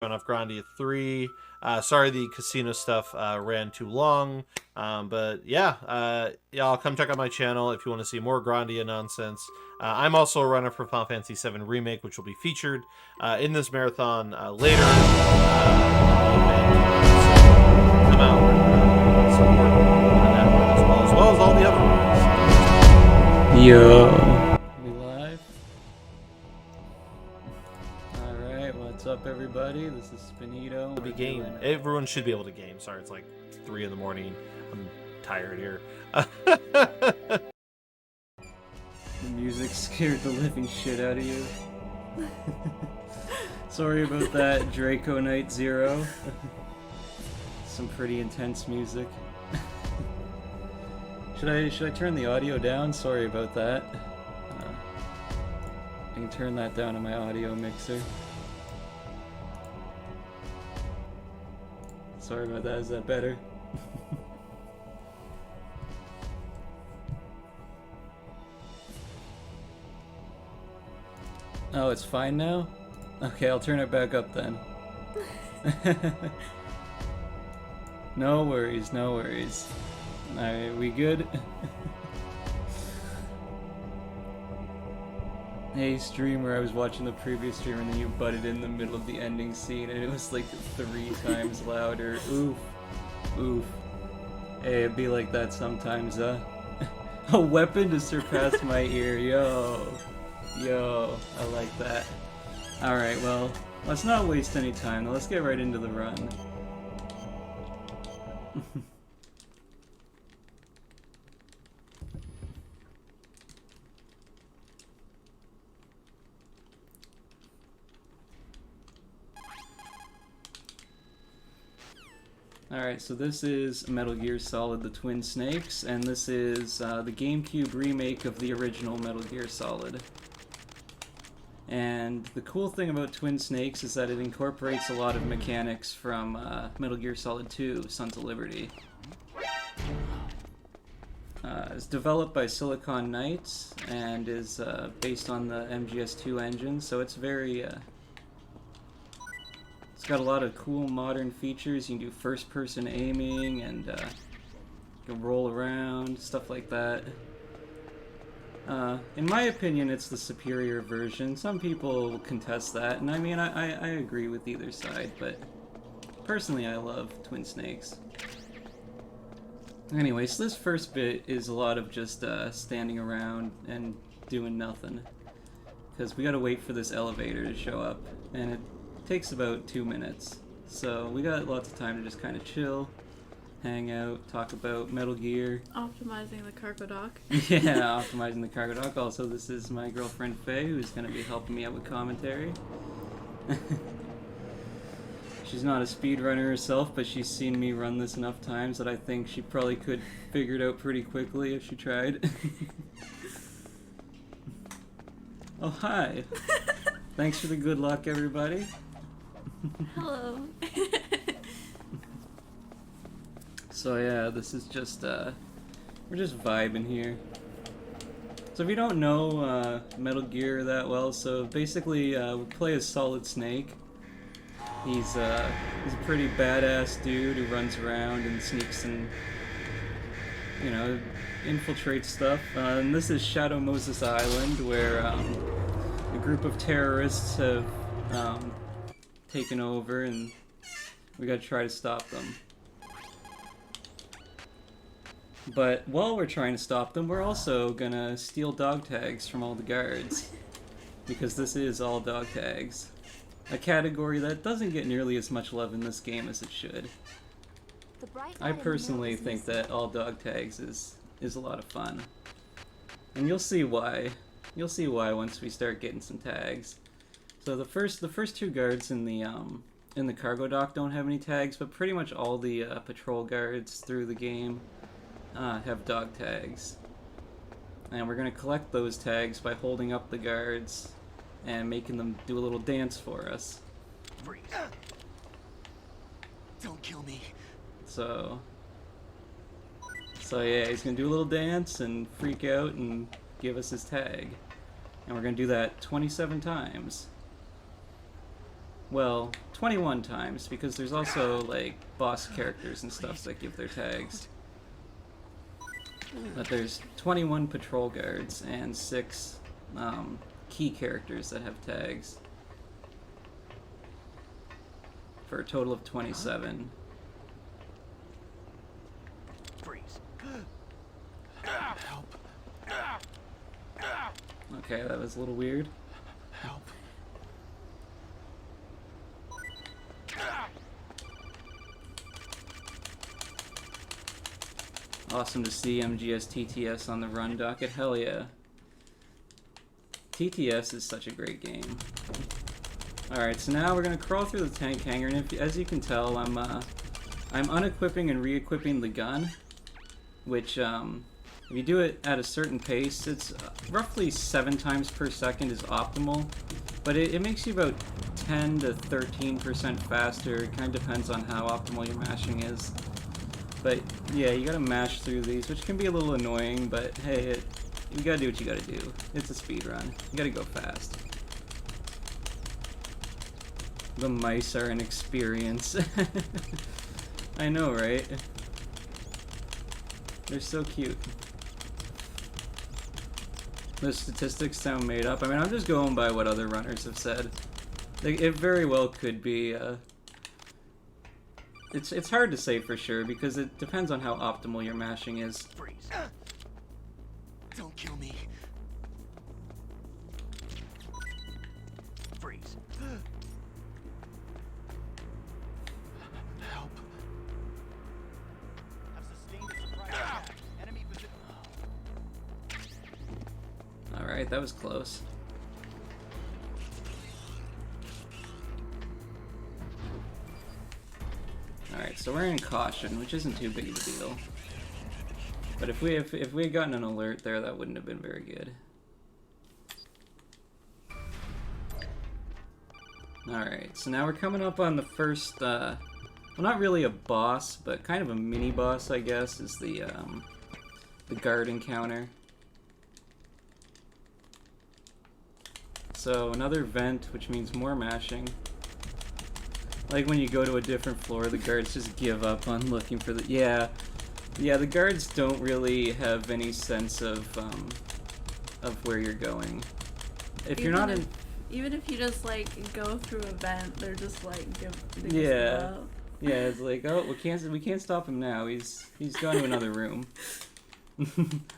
off Grandia 3. Sorry the casino stuff ran too long. But yeah, y'all come check out my channel if you want to see more Grandia nonsense. I'm also a runner for Final Fantasy VII Remake, which will be featured in this marathon later. So come out, support that one as well as all the other ones. Yo. We live? Alright, what's up everybody? This is Spinito. It'll be game. Everyone should be able to game. Sorry, it's like 3 in the morning. I'm tired here. The music scared the living shit out of you. Sorry about that, Draco Knight Zero. Some pretty intense music. Should I turn the audio down? Sorry about that. I can turn that down on my audio mixer. Sorry about that, is that better? Oh, it's fine now? Okay, I'll turn it back up then. No worries, no worries. Alright, we good? Hey streamer, I was watching the previous stream and then you butted in the middle of the ending scene and it was like 3 times louder. Oof. Oof. Hey, it'd be like that sometimes, huh? A weapon to surpass my ear, yo. Yo, I like that. Alright, well, let's not waste any time. Let's get right into the run. Alright, so this is Metal Gear Solid the Twin Snakes, and this is the GameCube remake of the original Metal Gear Solid. And the cool thing about Twin Snakes is that it incorporates a lot of mechanics from Metal Gear Solid 2, Sons of Liberty. It's developed by Silicon Knights, and is based on the MGS 2 engine, so it's very... It's got a lot of cool modern features. You can do first-person aiming, and you can roll around, stuff like that. In my opinion, it's the superior version. Some people will contest that, and I mean, I agree with either side, but personally I love Twin Snakes. Anyway, so this first bit is a lot of just standing around and doing nothing. Because we gotta wait for this elevator to show up, and it takes about 2 minutes. So we got lots of time to just kind of chill, hang out, talk about Metal Gear. Optimizing the cargo dock. Yeah, optimizing the cargo dock. Also, this is my girlfriend Faye, who's going to be helping me out with commentary. She's not a speedrunner herself, but she's seen me run this enough times that I think she probably could figure it out pretty quickly if she tried. Oh, hi. Thanks for the good luck, everybody. Hello. So yeah, this is just, we're just vibing here. So if you don't know Metal Gear that well, so basically we play as Solid Snake. He's a pretty badass dude who runs around and sneaks and, you know, infiltrates stuff. And this is Shadow Moses Island, where a group of terrorists have taken over, and we gotta try to stop them. But while we're trying to stop them, we're also gonna steal dog tags from all the guards. Because this is all dog tags. A category that doesn't get nearly as much love in this game as it should. I personally think that all dog tags is a lot of fun. And you'll see why. You'll see why once we start getting some tags. So the first 2 guards in the cargo dock don't have any tags, but pretty much all the patrol guards through the game have dog tags. And we're going to collect those tags by holding up the guards and making them do a little dance for us. Don't kill me. So yeah, he's going to do a little dance and freak out and give us his tag. And we're going to do that 27 times. Well, 21 times, because there's also, like, boss characters and stuff that give their tags. But there's 21 patrol guards and 6 key characters that have tags. For a total of 27. Freeze. Help. Okay, that was a little weird. Help. Awesome to see MGS TTS on the run docket. Hell yeah. TTS is such a great game. Alright, so now we're gonna crawl through the tank hangar, and if, as you can tell, I'm unequipping and re-equipping the gun, which, if you do it at a certain pace, it's roughly 7 times per second is optimal, but it makes you about 10 to 13% faster. It kind of depends on how optimal your mashing is. But yeah, you gotta mash through these, which can be a little annoying, but hey, you gotta do what you gotta do. It's a speed run. You gotta go fast. The mice are an experience. I know, right? They're so cute. The statistics sound made up. I mean, I'm just going by what other runners have said. It very well could be, It's hard to say for sure, because it depends on how optimal your mashing is. Freeze. Don't kill me. Freeze. Help. Have sustained a surprise attack. Enemy position. Alright, that was close. Alright, so we're in caution, which isn't too big of a deal. But if we had gotten an alert there, that wouldn't have been very good. Alright, so now we're coming up on the first, well, not really a boss, but kind of a mini-boss, I guess, is the guard encounter. So, another vent, which means more mashing. Like when you go to a different floor, the guards just give up on looking for the... Yeah, the guards don't really have any sense of where you're going. If you're not in... Even if you just, like, go through a vent, they're just, like, they Yeah. just go. Yeah, it's like, oh, we can't stop him now. He's gone to another room.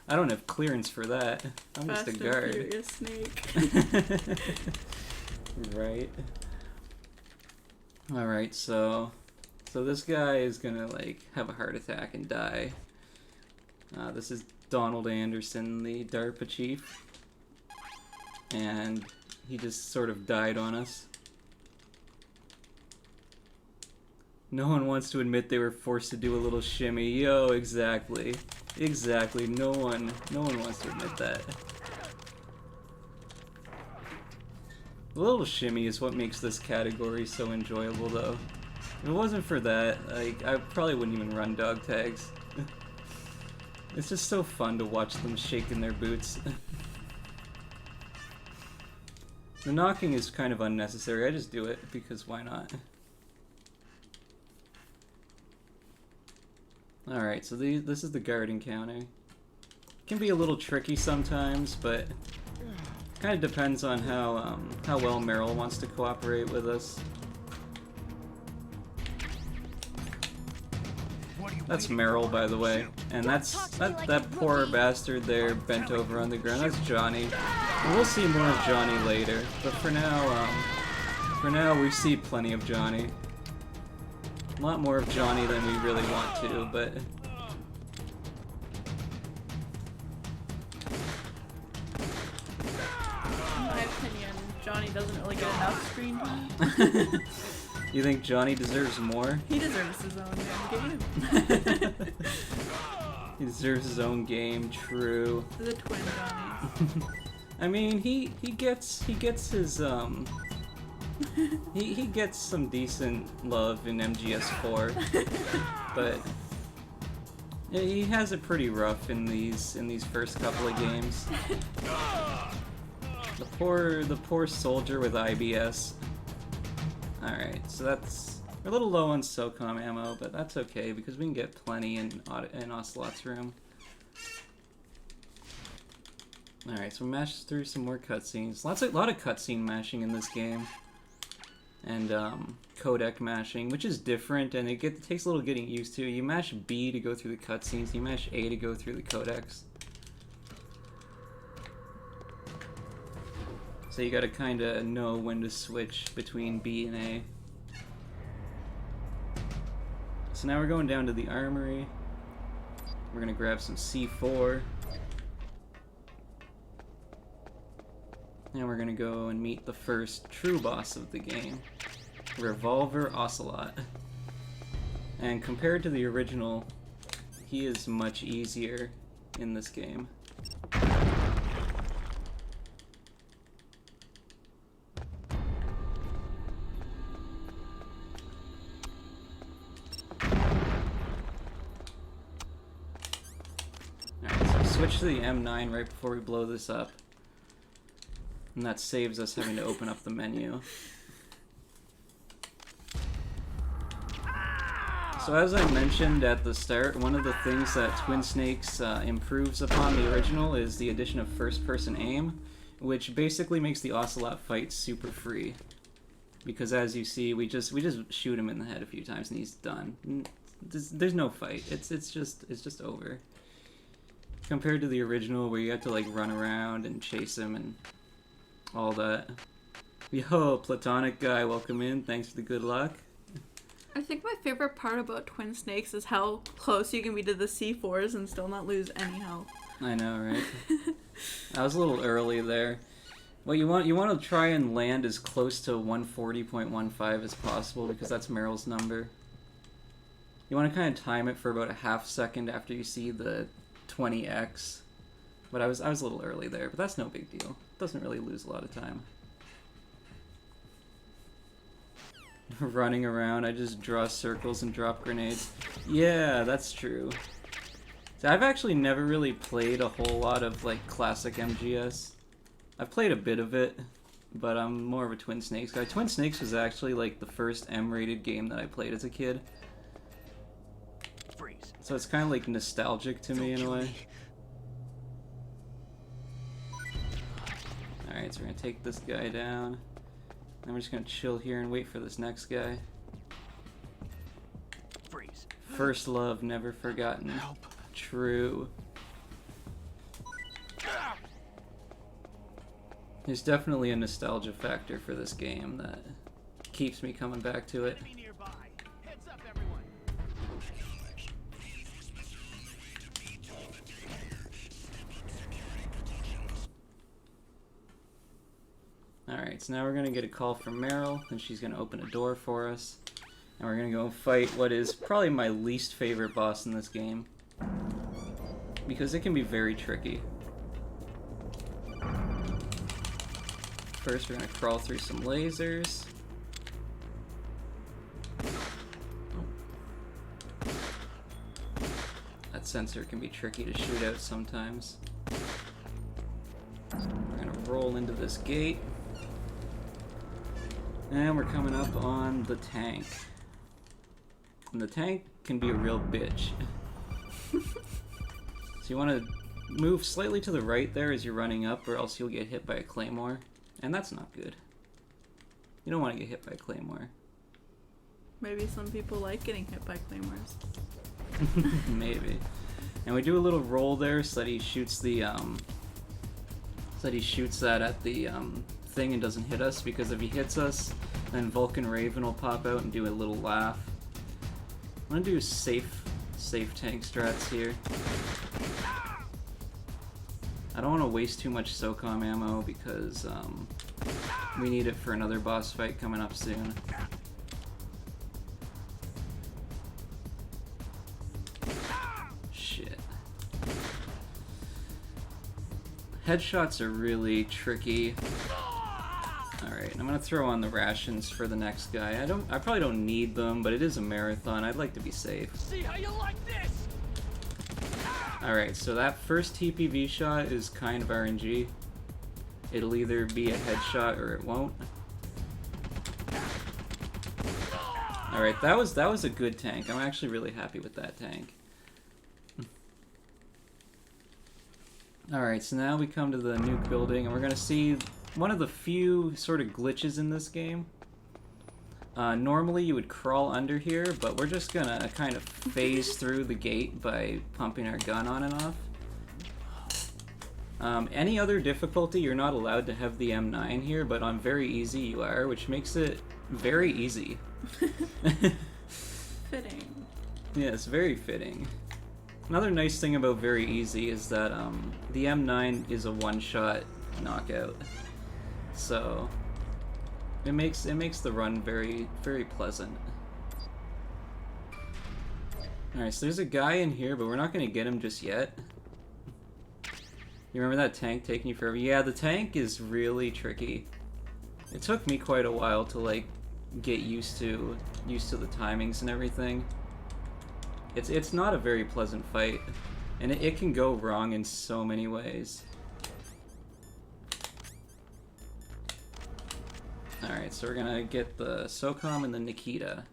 I don't have clearance for that. I'm Fast just a and guard. Furious Snake. Right. Alright, so this guy is gonna, like, have a heart attack and die. This is Donald Anderson, the DARPA chief. And he just sort of died on us. No one wants to admit they were forced to do a little shimmy. Yo, exactly. Exactly. No one wants to admit that. The little shimmy is what makes this category so enjoyable, though. If it wasn't for that, like, I probably wouldn't even run dog tags. It's just so fun to watch them shaking their boots. The knocking is kind of unnecessary. I just do it because why not? Alright, so this is the guard encounter. It can be a little tricky sometimes, but kind of depends on how well Meryl wants to cooperate with us. That's Meryl, by the way, and that poor bastard there bent over on the ground. That's Johnny. And we'll see more of Johnny later, but for now we see plenty of Johnny. A lot more of Johnny than we really want to, but. In my opinion, Johnny doesn't really get enough screen time. You think Johnny deserves more? He deserves his own damn game. He deserves his own game, true. The twin Johnny. I mean, he gets his he gets some decent love in MGS4, but he has it pretty rough in these first couple of games. The poor soldier with IBS. Alright, so that's... We're a little low on SOCOM ammo, but that's okay because we can get plenty in Ocelot's room. Alright, so we mashed through some more cutscenes. A lot of cutscene mashing in this game. And codec mashing, which is different, and it takes a little getting used to. You mash B to go through the cutscenes, you mash A to go through the codecs. So you gotta kinda know when to switch between B and A. So now we're going down to the armory. We're gonna grab some C4. And we're gonna go and meet the first true boss of the game, Revolver Ocelot. And compared to the original, he is much easier in this game. Alright, so switch to the M9 right before we blow this up. And that saves us having to open up the menu. So as I mentioned at the start, one of the things that Twin Snakes improves upon the original is the addition of first-person aim, which basically makes the Ocelot fight super free. Because as you see, we just shoot him in the head a few times and he's done. There's no fight. It's just over. Compared to the original, where you have to like run around and chase him and all that. Yo, Platonic guy, welcome in. Thanks for the good luck. I think my favorite part about Twin Snakes is how close you can be to the C4s and still not lose any health. I know, right? I was a little early there. Well, you want to try and land as close to 140.15 as possible because that's Meryl's number. You want to kind of time it for about a half second after you see the 20x. But I was a little early there, but that's no big deal. Doesn't really lose a lot of time. Running around, I just draw circles and drop grenades. Yeah, that's true. So I've actually never really played a whole lot of like classic MGS. I've played a bit of it, but I'm more of a Twin Snakes guy. Twin Snakes was actually like the first M-rated game that I played as a kid. Freeze. So it's kind of like nostalgic to me in a way. Alright, so we're gonna take this guy down. Then we're just gonna chill here and wait for this next guy. Freeze. First love, never forgotten. Help. True. There's definitely a nostalgia factor for this game that keeps me coming back to it. Enemy nearby. Heads up, everyone. Alright, so now we're gonna get a call from Meryl, and she's gonna open a door for us. And we're gonna go fight what is probably my least favorite boss in this game. Because it can be very tricky. First, we're gonna crawl through some lasers. That sensor can be tricky to shoot out sometimes. We're gonna roll into this gate. And we're coming up on the tank. And the tank can be a real bitch. So you want to move slightly to the right there as you're running up, or else you'll get hit by a claymore. And that's not good. You don't want to get hit by a claymore. Maybe some people like getting hit by claymores. Maybe. And we do a little roll there so that he shoots the that at the thing and doesn't hit us, because if he hits us, then Vulcan Raven will pop out and do a little laugh. I'm gonna do safe tank strats here. I don't want to waste too much SOCOM ammo because we need it for another boss fight coming up soon. Shit. Headshots are really tricky. Alright, I'm gonna throw on the rations for the next guy. I probably don't need them, but it is a marathon. I'd like to be safe. See how you like this? Alright, so that first TPV shot is kind of RNG. It'll either be a headshot or it won't. Alright, that was a good tank. I'm actually really happy with that tank. Alright, so now we come to the nuke building, and we're gonna see one of the few sort of glitches in this game. Normally you would crawl under here, but we're just gonna kind of phase through the gate by pumping our gun on and off. Any other difficulty, you're not allowed to have the M9 here, but on very easy you are, which makes it very easy. Fitting. Yeah, it's very fitting. Another nice thing about very easy is that the M9 is a one-shot knockout, so it makes the run very, very pleasant. Alright, so there's a guy in here, but we're not going to get him just yet. You remember that tank taking you forever? Yeah, the tank is really tricky. It took me quite a while to like get used to the timings and everything. It's not a very pleasant fight, and it can go wrong in so many ways. Alright, so we're gonna get the SOCOM and the Nikita.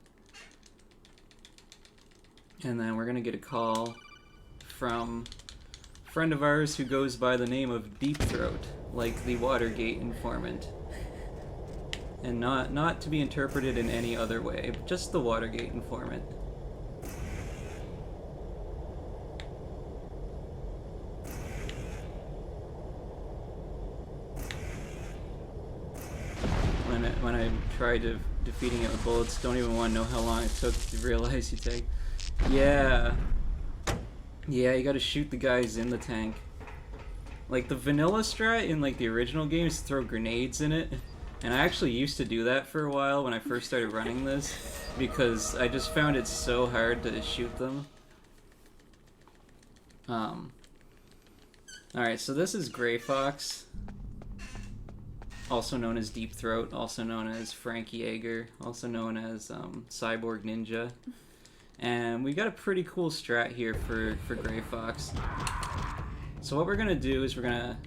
And then we're gonna get a call from a friend of ours who goes by the name of Deep Throat, like the Watergate informant. And not to be interpreted in any other way, but just the Watergate informant. When I tried defeating it with bullets, don't even want to know how long it took to realize you take. Yeah. Yeah, you gotta shoot the guys in the tank. Like, the vanilla strat in, like, the original games, throw grenades in it. And I actually used to do that for a while when I first started running this, because I just found it so hard to shoot them. Alright, so this is Gray Fox, also known as Deep Throat, also known as Frank Yeager, also known as Cyborg Ninja. And we got a pretty cool strat here for Gray Fox. So what we're gonna do is we're gonna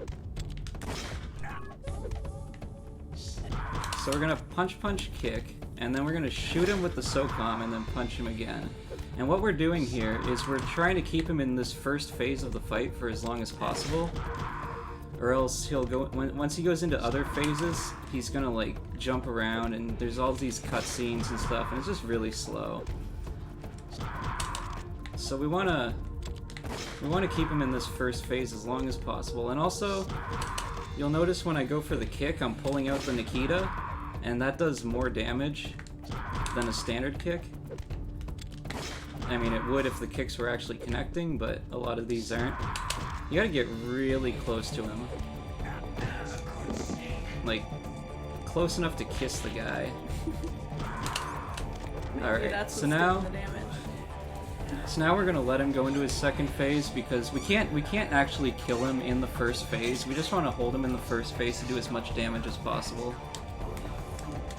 punch, kick, and then we're gonna shoot him with the SOCOM and then punch him again. And what we're doing here is we're trying to keep him in this first phase of the fight for as long as possible, or else he'll go, once he goes into other phases, he's gonna like jump around, and there's all these cutscenes and stuff, and it's just really slow. So we wanna keep him in this first phase as long as possible. And also, you'll notice when I go for the kick, I'm pulling out the Nikita, and that does more damage than a standard kick. I mean, it would if the kicks were actually connecting, but a lot of these aren't. You gotta get really close to him. Like, close enough to kiss the guy. Alright, so now we're gonna let him go into his second phase, because we can't actually kill him in the first phase. We just want to hold him in the first phase to do as much damage as possible.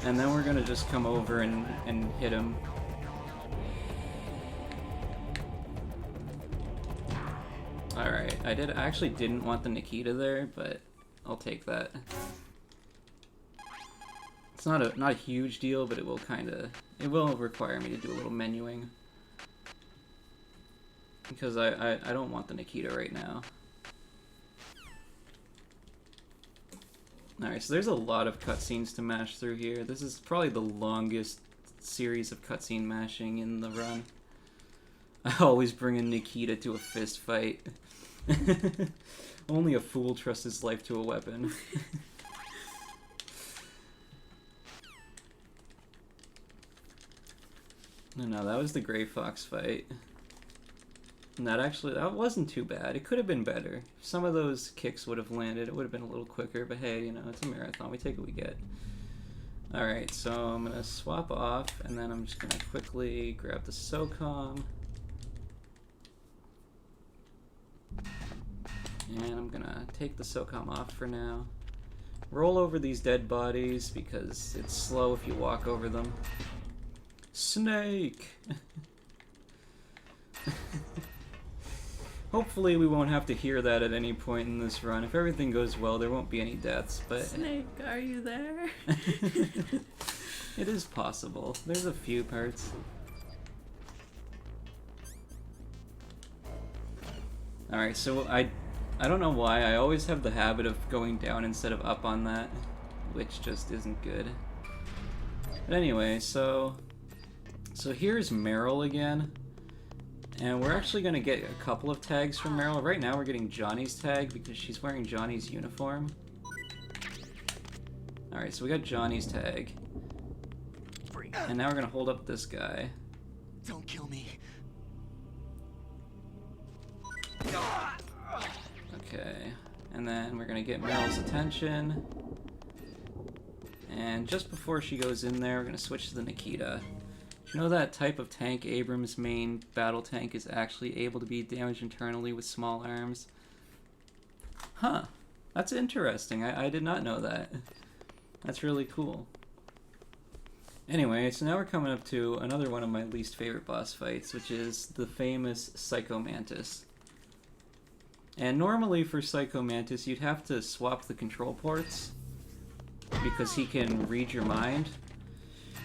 And then we're gonna just come over and hit him. Alright, I actually didn't want the Nikita there, but I'll take that. It's not a huge deal, but it will require me to do a little menuing. Because I don't want the Nikita right now. Alright, so there's a lot of cutscenes to mash through here. This is probably the longest series of cutscene mashing in the run. I always bring a Nikita to a fist fight. Only a fool trusts his life to a weapon. No, that was the Gray Fox fight. And that wasn't too bad. It could have been better. If some of those kicks would have landed, it would have been a little quicker, but hey, you know, it's a marathon. We take what we get. Alright, so I'm gonna swap off, and then I'm just gonna quickly grab the SOCOM. And I'm gonna take the SOCOM off for now. Roll over these dead bodies, because it's slow if you walk over them. Snake! Hopefully we won't have to hear that at any point in this run. If everything goes well, there won't be any deaths, but... Snake, are you there? It is possible. There's a few parts. Alright, so I don't know why, I always have the habit of going down instead of up on that, which just isn't good. But anyway, so here's Meryl again, and we're actually going to get a couple of tags from Meryl. Right now we're getting Johnny's tag because she's wearing Johnny's uniform. Alright, so we got Johnny's tag. And now we're going to hold up this guy. Don't kill me. Okay, and then we're gonna get Meryl's attention. And just before she goes in there, we're gonna switch to the Nikita. You know that type of tank, Abrams' main battle tank, is actually able to be damaged internally with small arms? Huh, that's interesting. I did not know that. That's really cool. Anyway, so now we're coming up to another one of my least favorite boss fights, which is the famous Psycho Mantis. And normally for Psycho Mantis, you'd have to swap the control ports because he can read your mind.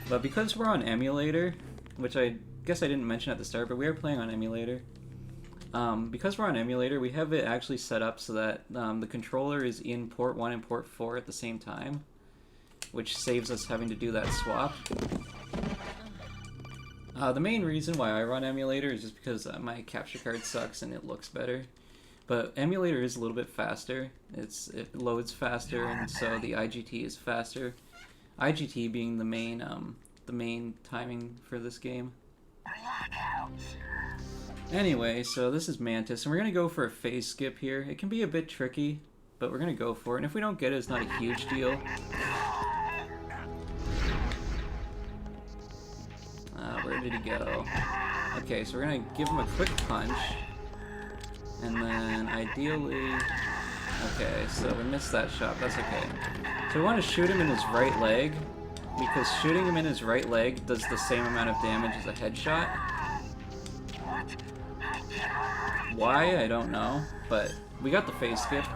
But because we're on emulator, which I guess I didn't mention at the start, but we are playing on emulator. Because we're on emulator, we have it actually set up so that the controller is in port 1 and port 4 at the same time, which saves us having to do that swap. The main reason why I run emulator is just because my capture card sucks and it looks better. But emulator is a little bit faster. It loads faster, and so the IGT is faster. IGT being the main timing for this game. Anyway, so this is Mantis, and we're gonna go for a phase skip here. It can be a bit tricky, but we're gonna go for it. And if we don't get it, it's not a huge deal. Where did he go? Okay, so we're gonna give him a quick punch. And then, ideally... Okay, so we missed that shot. That's okay. So we want to shoot him in his right leg, because shooting him in his right leg does the same amount of damage as a headshot. Why? I don't know, but we got the phase skip.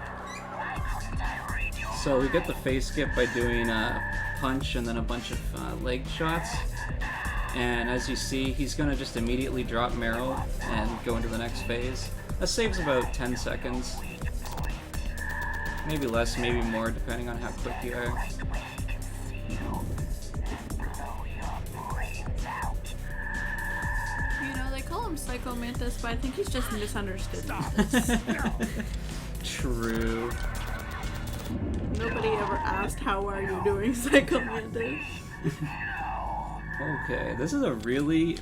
So we get the phase skip by doing a punch and then a bunch of leg shots. And as you see, he's going to just immediately drop Meryl and go into the next phase. That saves about 10 seconds. Maybe less, maybe more, depending on how quick you are. You know, they call him Psycho Mantis, but I think he's just misunderstood Mantis. True. Nobody ever asked, how are you doing, Psycho Mantis? Okay, this is a really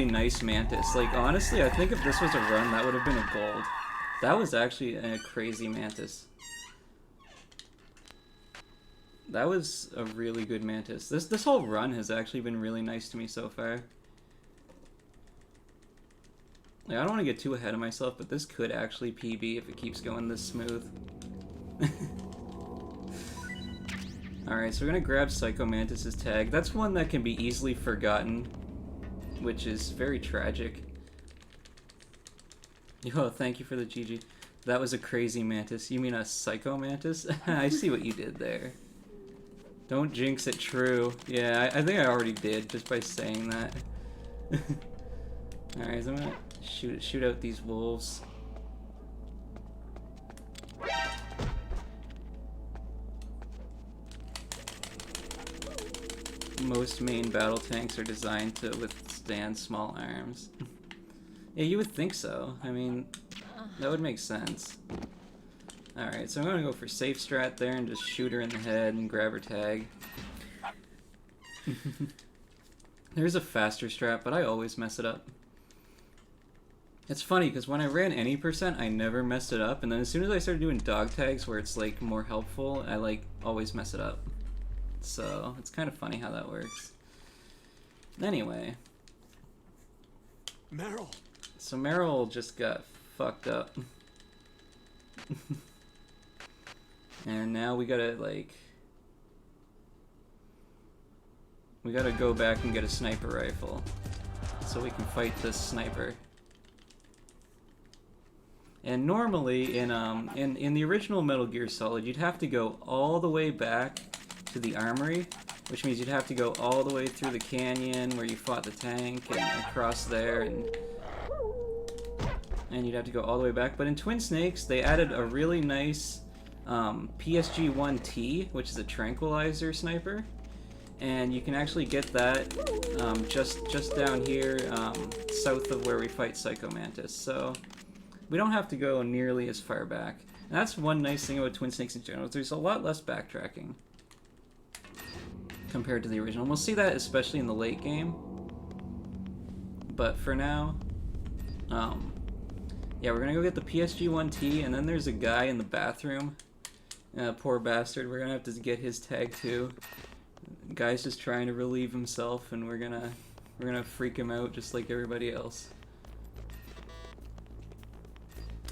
nice Mantis. Like, honestly, I think if this was a run, that would have been a gold. That was actually a crazy Mantis. That was a really good Mantis. This whole run has actually been really nice to me so far. Like, I don't want to get too ahead of myself, but this could actually PB if it keeps going this smooth. Alright, so we're gonna grab Psycho Mantis' tag. That's one that can be easily forgotten, which is very tragic. Yo, thank you for the GG. That was a crazy Mantis. You mean a Psycho Mantis? I see what you did there. Don't jinx it, true. Yeah, I think I already did, just by saying that. Alright, so I'm gonna shoot out these wolves. Most main battle tanks are designed to withstand small arms. Yeah, you would think so. I mean, that would make sense. Alright, so I'm gonna go for safe strat there and just shoot her in the head and grab her tag. There's a faster strat, but I always mess it up. It's funny, because when I ran any percent, I never messed it up, and then as soon as I started doing dog tags where it's, like, more helpful, I, like, always mess it up. So, it's kind of funny how that works. Anyway. Meryl. So Meryl just got fucked up. And now we gotta, like... We gotta go back and get a sniper rifle. So we can fight this sniper. And normally, in the original Metal Gear Solid, you'd have to go all the way back to the armory which means you'd have to go all the way through the canyon where you fought the tank and across there, and you'd have to go all the way back. But in Twin Snakes, they added a really nice PSG-1T, which is a tranquilizer sniper, and you can actually get that just down here south of where we fight Psycho Mantis. So we don't have to go nearly as far back. And that's one nice thing about Twin Snakes in general. There's a lot less backtracking compared to the original. We'll see that especially in the late game. But for now, yeah, we're gonna go get the PSG-1T, and then there's a guy in the bathroom. Poor bastard, we're gonna have to get his tag too. The guy's just trying to relieve himself, and we're gonna freak him out just like everybody else.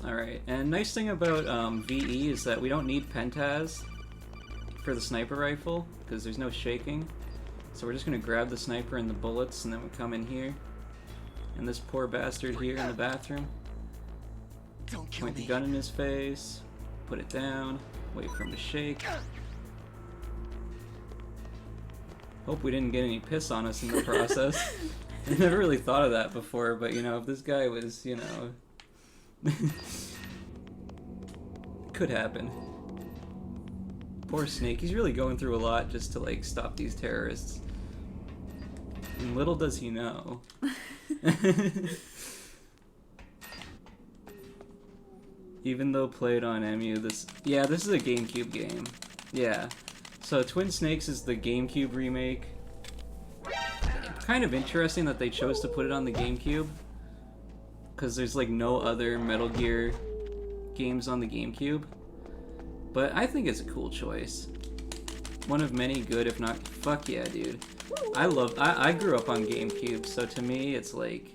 Alright, and nice thing about VE is that we don't need Pentaz for the sniper rifle, because there's no shaking. So we're just going to grab the sniper and the bullets, and then we come in here. And this poor bastard here in the bathroom. Don't kill Point the me. gun in his face, put it down, wait for him to shake. Hope we didn't get any piss on us in the process. I never really thought of that before, but you know, if this guy was, you know... could happen. Poor Snake, he's really going through a lot just to like stop these terrorists. And little does he know. Even though played on MU, this is a GameCube game. Yeah. So Twin Snakes is the GameCube remake. Kind of interesting that they chose to put it on the GameCube, because there's like no other Metal Gear games on the GameCube. But I think it's a cool choice. One of many good, if not... Fuck yeah, dude. I grew up on GameCube, so to me it's like...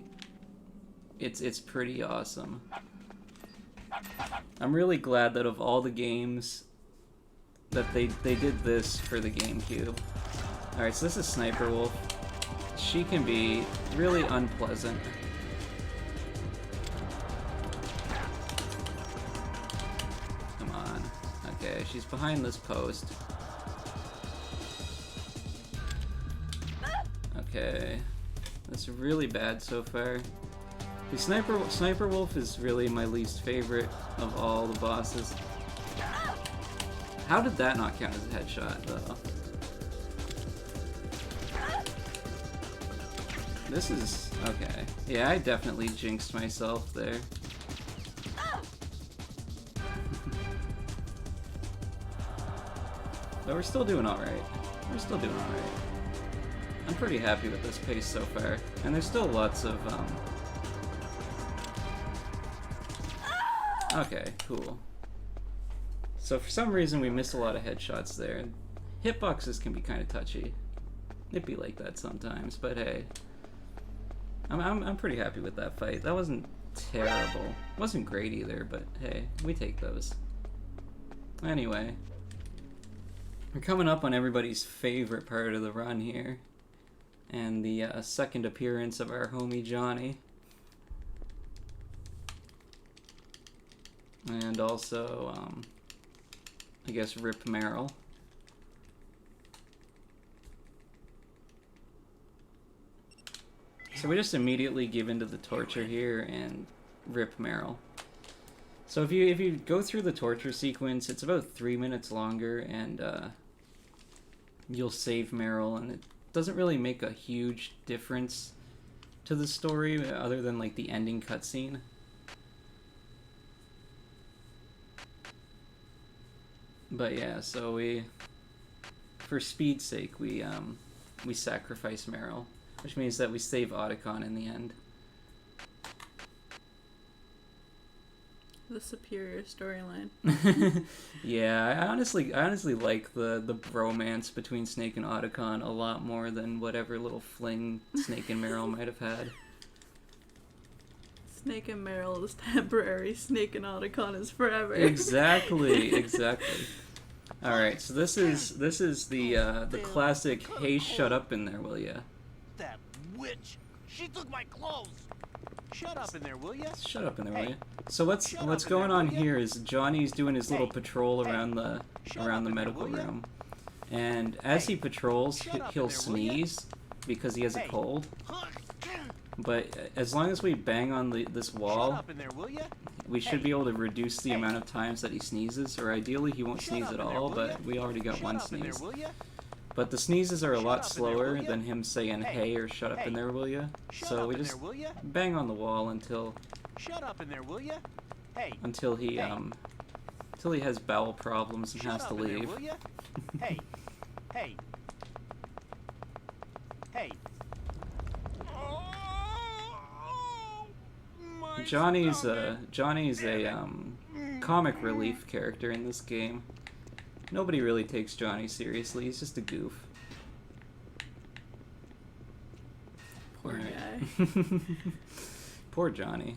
It's pretty awesome. I'm really glad that of all the games that they did this for the GameCube. Alright, so this is Sniper Wolf. She can be really unpleasant. Come on. Okay, she's behind this post. Okay. That's really bad so far. The Sniper Wolf is really my least favorite of all the bosses. How did that not count as a headshot, though? This is... okay. Yeah, I definitely jinxed myself there. But we're still doing alright. We're still doing alright. I'm pretty happy with this pace so far. And there's still lots of, okay, cool. So for some reason we missed a lot of headshots there. Hitboxes can be kind of touchy. It'd be like that sometimes, but hey. I'm pretty happy with that fight. That wasn't terrible. Wasn't great either, but hey, we take those. Anyway. We're coming up on everybody's favorite part of the run here. And the second appearance of our homie Johnny. And also, I guess Rip Merrill. So we just immediately give into the torture here and rip Merrill. So if you go through the torture sequence, it's about 3 minutes longer, and you'll save Merrill, and it doesn't really make a huge difference to the story other than like the ending cutscene. But yeah, so for speed's sake, we sacrifice Merrill. Which means that we save Otacon in the end. The superior storyline. Yeah, I honestly like the bromance between Snake and Otacon a lot more than whatever little fling Snake and Merrill might have had. Snake and Merrill is temporary. Snake and Otacon is forever. Exactly. All right, so this is the classic. Hey, shut up in there, will ya? That witch! She took my clothes! Shut up in there, will ya? Shut up in there, will ya? So what's going on here is Johnny's doing his little patrol around the medical room, And as he patrols, Shut up he'll in there, will ya? sneeze because he has a Hey. cold. But as long as we bang on this Shut wall, up in there, will ya? we should Hey. be able to reduce the Hey. amount of times that he sneezes, or ideally he won't Shut sneeze up at in there, all, will but ya? we already got Shut one up in there, sneeze. will ya? But the sneezes are a Shut lot up in there, slower will ya? than him saying Hey. hey or shut up in Hey. there, will ya? Shut So up we in just there, will ya? bang on the wall until Shut up in there, will ya? Hey. he Hey. until he has bowel problems and Shut has up to in there, leave. will ya? Hey. Hey. Hey. Johnny's a comic relief character in this game. Nobody really takes Johnny seriously. He's just a goof. Poor Alright. guy. Poor Johnny.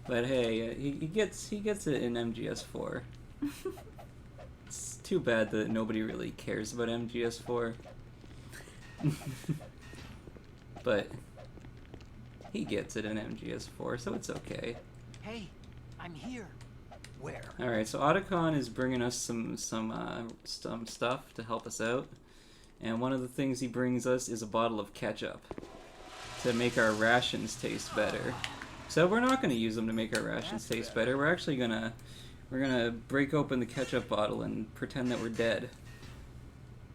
But hey, he gets it in MGS4. It's too bad that nobody really cares about MGS4. But he gets it in MGS4, so it's okay. Hey, I'm here. Where? All right, so Otacon is bringing us some stuff to help us out, and one of the things he brings us is a bottle of ketchup to make our rations taste better. So we're not going to use them to make our rations taste better. We're actually gonna break open the ketchup bottle and pretend that we're dead.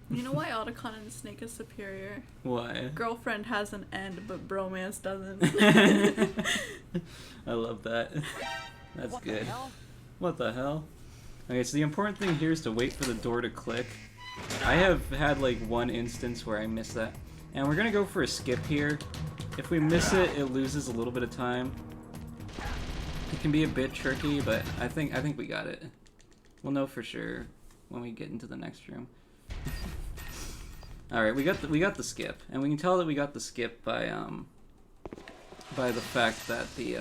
You know why Otacon and Snake is superior? Why? Girlfriend has an end, but bromance doesn't. I love that. That's What good. the hell? What the hell? Okay, so the important thing here is to wait for the door to click. I have had like one instance where I missed that. And we're gonna go for a skip here. If we miss it, it loses a little bit of time. It can be a bit tricky, but I think we got it. We'll know for sure when we get into the next room. All right, we got the skip, and we can tell that we got the skip by the fact that the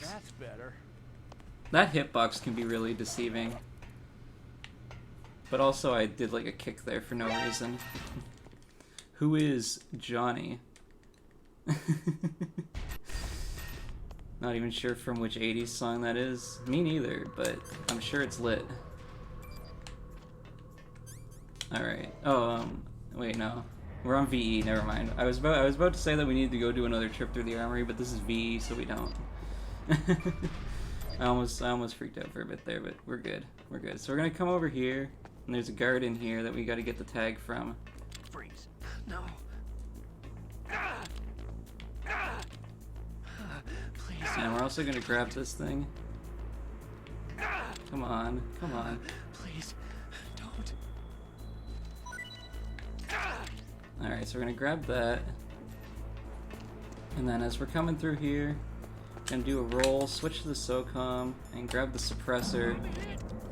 That's better. that hitbox can be really deceiving. But also, I did like a kick there for no reason. Who is Johnny? Not even sure from which 80s song that is. Me neither, but I'm sure it's lit. Alright. Oh, wait, no. We're on VE, never mind. I was about to say that we need to go do another trip through the armory, but this is VE, so we don't. I almost freaked out for a bit there, but we're good. We're good. So we're gonna come over here, and there's a guard in here that we gotta get the tag from. Freeze. No. Please. And we're also gonna grab this thing. Come on, come on. Please. Don't. Alright, so we're gonna grab that. And then as we're coming through here, gonna do a roll, switch to the SOCOM, and grab the suppressor,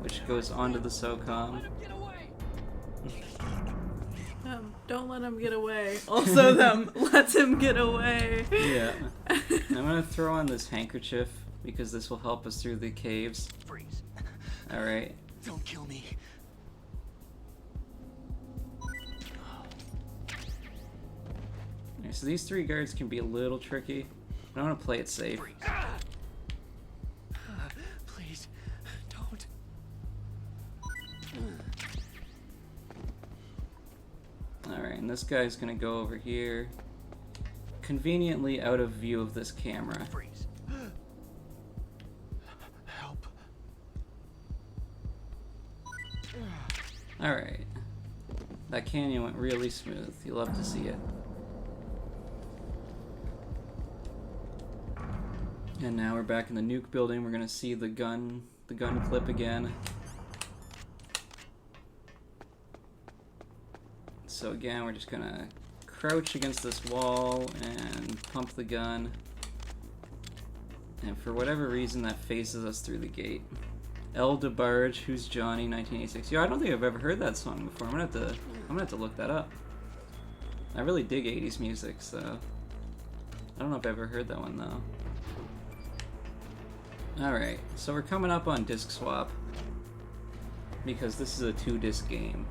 which goes onto the SOCOM. Don't let him get away. Also, them lets him get away. Yeah. I'm gonna throw on this handkerchief, because this will help us through the caves. Freeze. Alright. Don't kill me. So these three guards can be a little tricky. I want to play it safe. Freeze. Please. Don't. Alright, and this guy's gonna go over here, conveniently out of view of this camera. Freeze. Help. Alright. That canyon went really smooth. You love to see it. And now we're back in the nuke building. We're gonna see the gun clip again. So again, we're just gonna crouch against this wall and pump the gun. And for whatever reason, that faces us through the gate. El DeBarge, Who's Johnny, 1986. Yo, I don't think I've ever heard that song before. I'm gonna have to look that up. I really dig 80s music, so I don't know if I've ever heard that one though. Alright, so we're coming up on disc swap because this is a 2-disc game.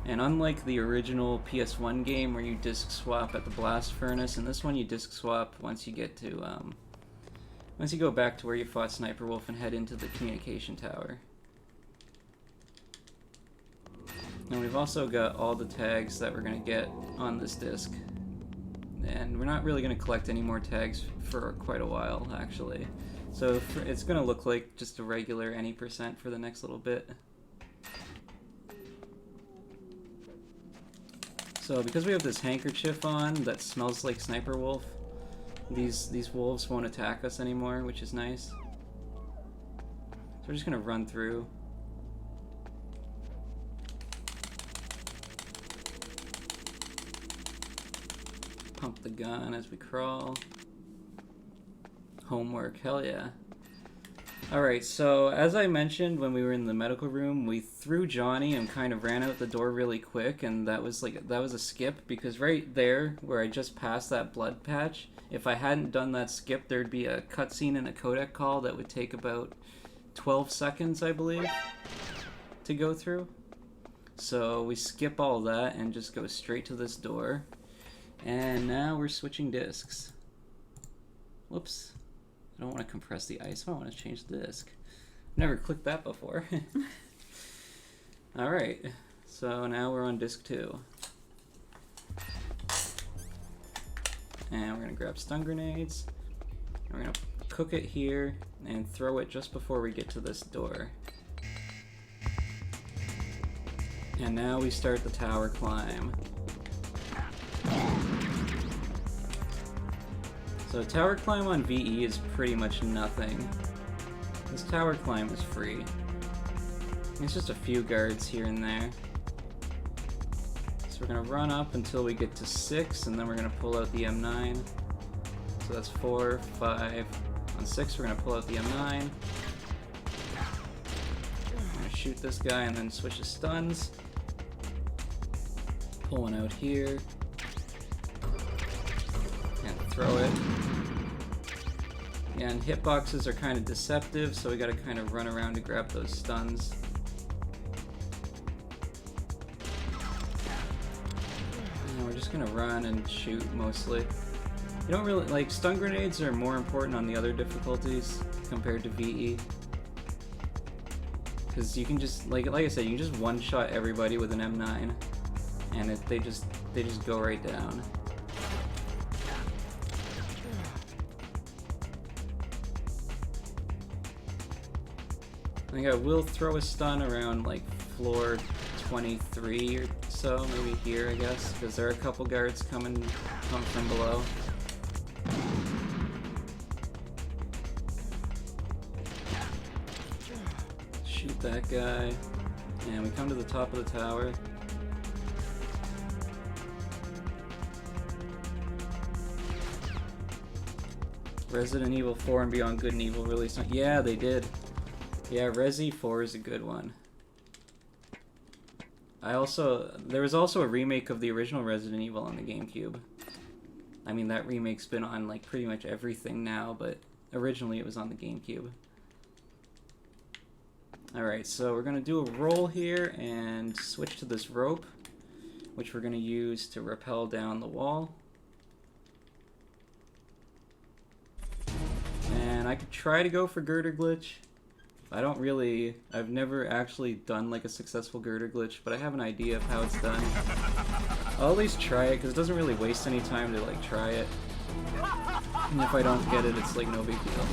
And unlike the original PS1 game where you disc swap at the blast furnace, in this one you disc swap once you get to once you go back to where you fought Sniper Wolf and head into the communication tower. And we've also got all the tags that we're going to get on this disc. And we're not really going to collect any more tags for quite a while, actually. So it's going to look like just a regular any % for the next little bit. So because we have this handkerchief on that smells like Sniper Wolf, these wolves won't attack us anymore, which is nice. So we're just going to run through. Pump the gun as we crawl. Homework, hell yeah. Alright, so as I mentioned when we were in the medical room, we threw Johnny and kind of ran out the door really quick, and that was a skip, because right there where I just passed that blood patch, if I hadn't done that skip, there'd be a cutscene and a codec call that would take about 12 seconds, I believe, to go through. So we skip all that and just go straight to this door. And now we're switching discs. Whoops. I don't want to compress the ice, I want to change the disc. Never clicked that before. Alright, so now we're on disc 2. And we're going to grab stun grenades. And we're going to cook it here and throw it just before we get to this door. And now we start the tower climb. So tower climb on VE is pretty much nothing. This tower climb is free. It's just a few guards here and there. So we're gonna run up until we get to 6, and then we're gonna pull out the M9. So that's 4, 5. On 6 we're gonna pull out the M9. I'm gonna shoot this guy and then switch to stuns. Pull one out here. And throw it. Yeah, and hitboxes are kind of deceptive, so we gotta kind of run around to grab those stuns. And we're just gonna run and shoot mostly. You don't really, like, stun grenades are more important on the other difficulties compared to VE. Because you can just, like I said, you can just one-shot everybody with an M9, and they just go right down. I think I will throw a stun around like floor 23 or so, maybe here I guess, because there are a couple guards come from below. Shoot that guy, and we come to the top of the tower. Resident Evil 4 and Beyond Good and Evil released on... Yeah, they did. Yeah, Resi 4 is a good one. There was also a remake of the original Resident Evil on the GameCube. I mean, that remake's been on like pretty much everything now, but originally it was on the GameCube. Alright, so we're gonna do a roll here and switch to this rope, which we're gonna use to rappel down the wall. And I could try to go for girder glitch. I've never actually done like a successful girder glitch, but I have an idea of how it's done. I'll at least try it, because it doesn't really waste any time to like try it. And if I don't get it, it's like no big deal.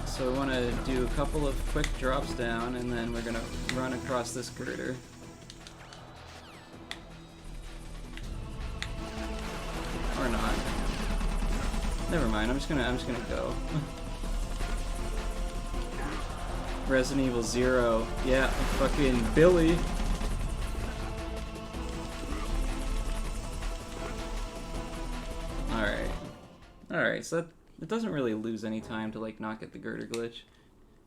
So we want to do a couple of quick drops down, and then we're going to run across this girder. Or not. Never mind, I'm just gonna go. Resident Evil 0. Yeah, fucking Billy. Alright. Alright, so it doesn't really lose any time to like not get the girder glitch.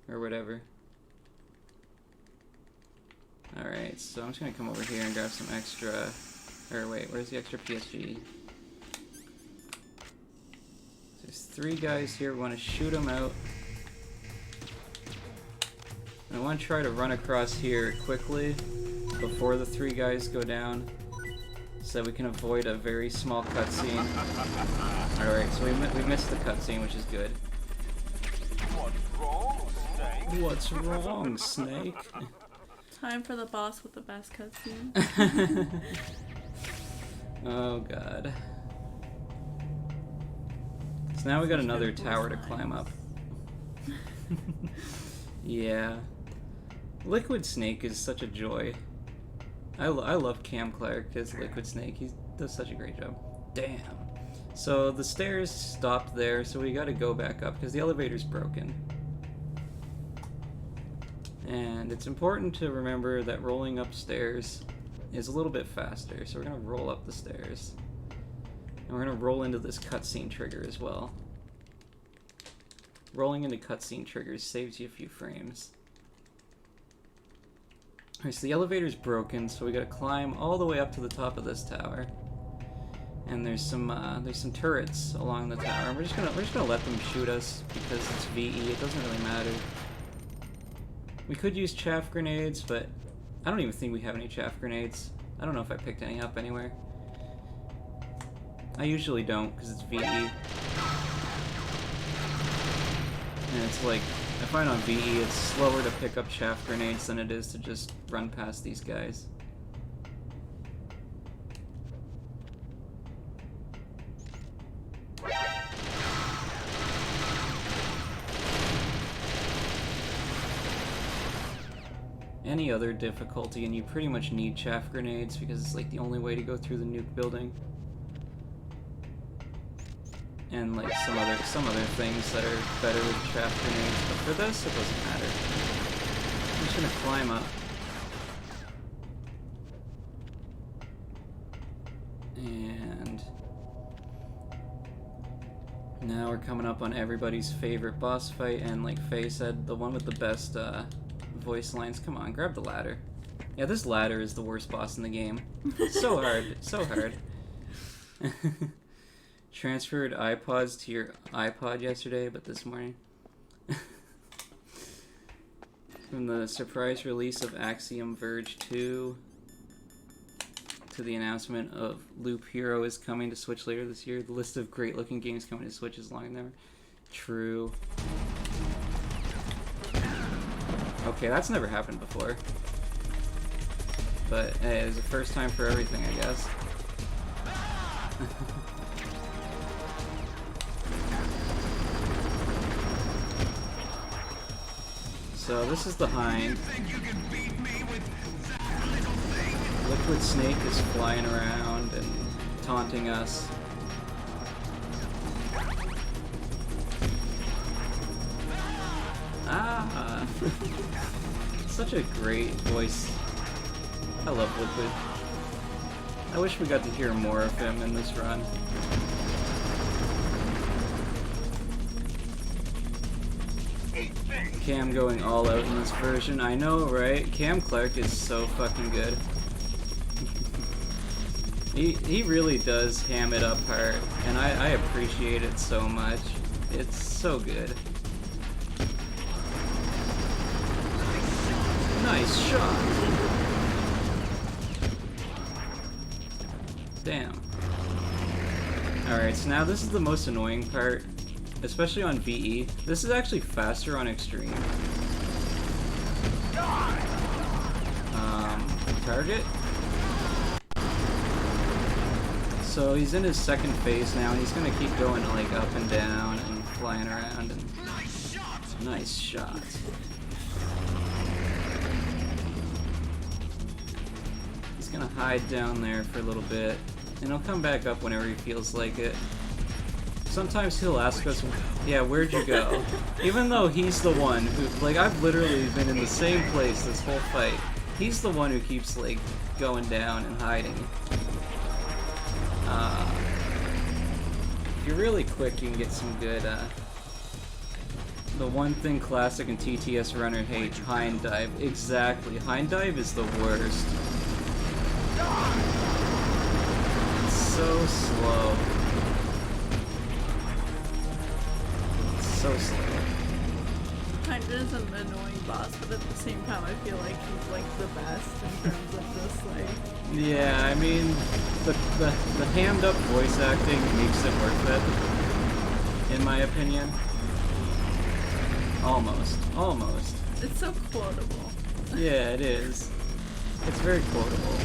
Or whatever. Alright, so I'm just gonna come over here and grab some extra... Or wait, where's the extra PSG? There's 3 guys here, we want to shoot them out. I want to try to run across here quickly before the 3 guys go down, so we can avoid a very small cutscene. Alright, so we missed the cutscene, which is good. What's wrong, Snake? What's wrong, Snake? Time for the boss with the best cutscene. Oh god. So now we got another tower to climb up. Yeah. Liquid Snake is such a joy. I love Cam Clark as Liquid Snake. He does such a great job. Damn. So the stairs stopped there, so we gotta go back up because the elevator's broken. And it's important to remember that rolling upstairs is a little bit faster, so we're gonna roll up the stairs. And we're gonna roll into this cutscene trigger as well. Rolling into cutscene triggers saves you a few frames. Alright, so the elevator's broken, so we gotta climb all the way up to the top of this tower. And there's some turrets along the tower. And we're just gonna let them shoot us because it's VE. It doesn't really matter. We could use chaff grenades, but I don't even think we have any chaff grenades. I don't know if I picked any up anywhere. I usually don't because it's VE. And it's like, I find on VE it's slower to pick up chaff grenades than it is to just run past these guys. Any other difficulty and you pretty much need chaff grenades because it's like the only way to go through the nuke building. And like some other things that are better with chaff grenades, but for this it doesn't matter. I'm just gonna climb up. And now we're coming up on everybody's favorite boss fight, and like Faye said, the one with the best voice lines. Come on, grab the ladder. Yeah, this ladder is the worst boss in the game. So hard, so hard. Transferred iPods to your iPod yesterday, but this morning. From the surprise release of Axiom Verge 2 to the announcement of Loop Hero is coming to Switch later this year, the list of great-looking games coming to Switch is long never. True. Okay, that's never happened before. But hey, it's a first time for everything, I guess. So this is the Hind. Liquid Snake is flying around and taunting us. Ah! Such a great voice. I love Liquid. I wish we got to hear more of him in this run. Cam going all out in this version. I know, right? Cam Clark is so fucking good. He really does ham it up hard, and I appreciate it so much. It's so good. Nice shot. Damn. Alright, so now this is the most annoying part. Especially on VE. This is actually faster on Extreme. Target. So he's in his second phase now, and he's gonna keep going like up and down and flying around. And nice shot. He's gonna hide down there for a little bit, and he'll come back up whenever he feels like it. Sometimes he'll ask us, yeah, where'd you go? Even though he's the one who, like, I've literally been in the same place this whole fight. He's the one who keeps, like, going down and hiding. If you're really quick, you can get some good, the one thing Classic and TTS Runner hate, Hind Dive. Exactly. Hind Dive is the worst. It's so slow. So slow. Kind of is an annoying boss, but at the same time, I feel like he's like the best in terms of this, like. Yeah, I mean, the hammed up voice acting makes it worth it, in my opinion. Almost. It's so quotable. Yeah, it is. It's very quotable.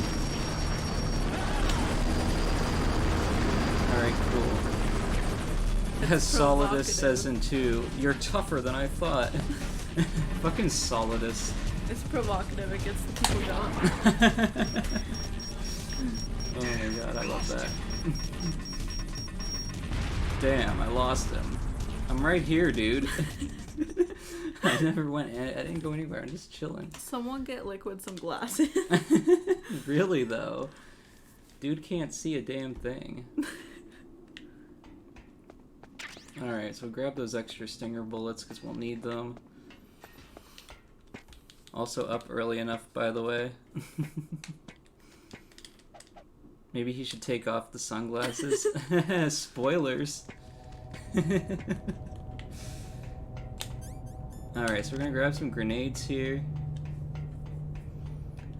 Alright, cool. As Solidus says in 2, you're tougher than I thought. Fucking Solidus. It's provocative, it gets the people going. Oh my god, I love that. Damn, I lost him. I'm right here, dude. I never went, I didn't go anywhere, I'm just chilling. Someone get Liquid some glasses. Really, though? Dude can't see a damn thing. Alright, so grab those extra stinger bullets, because we'll need them. Also up early enough, by the way. Maybe he should take off the sunglasses. Spoilers. Alright, so we're gonna grab some grenades here.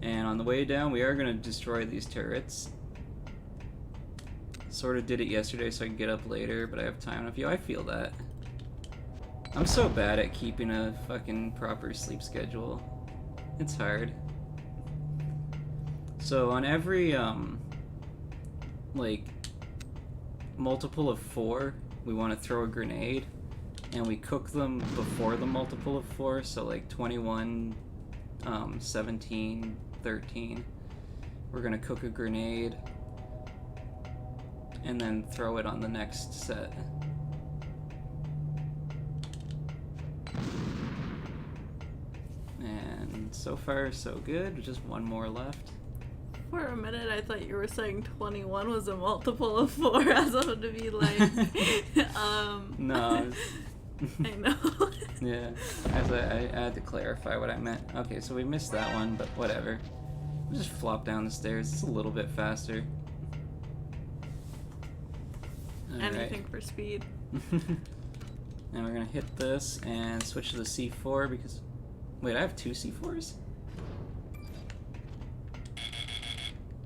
And on the way down, we are gonna destroy these turrets. Sort of did it yesterday so I can get up later, but I have time enough. Yo, I feel that. I'm so bad at keeping a fucking proper sleep schedule. It's hard. So on every, like, multiple of 4, we want to throw a grenade, and we cook them before the multiple of 4, so like 21, 17, 13. We're gonna cook a grenade, and then throw it on the next set. And so far, so good. Just one more left. For a minute, I thought you were saying 21 was a multiple of 4, as if to be like, No. I know. Yeah, as I had to clarify what I meant. Okay, so we missed that one, but whatever. We'll just flop down the stairs. It's a little bit faster. Anything for speed. And we're gonna hit this and switch to the C4 because... Wait, I have 2 C4s?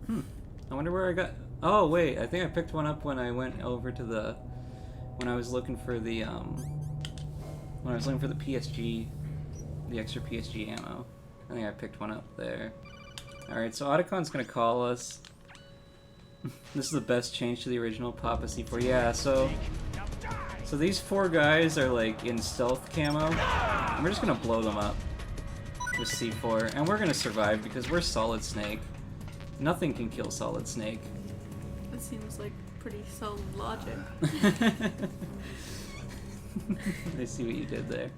I wonder where I got... Oh, wait, I think I picked one up when I went over to the... When I was looking for the, When I was looking for the PSG... The extra PSG ammo. I think I picked one up there. Alright, so Otacon's gonna call us. This is the best change to the original Papa C4. Yeah, so these 4 guys are like in stealth camo, and we're just gonna blow them up with C4, and we're gonna survive because we're Solid Snake. Nothing can kill Solid Snake. That seems like pretty solid logic. I see what you did there.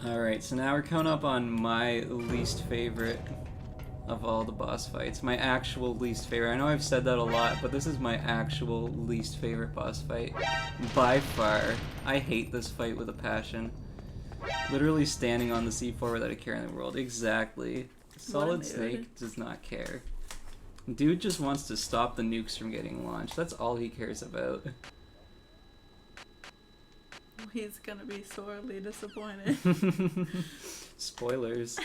Alright, so now we're coming up on my least favorite of all the boss fights. My actual least favorite. I know I've said that a lot, but this is my actual least favorite boss fight. By far. I hate this fight with a passion. Literally standing on the C4 without a care in the world. Exactly. Solid Snake does not care. Dude just wants to stop the nukes from getting launched. That's all he cares about. He's gonna be sorely disappointed. Spoilers.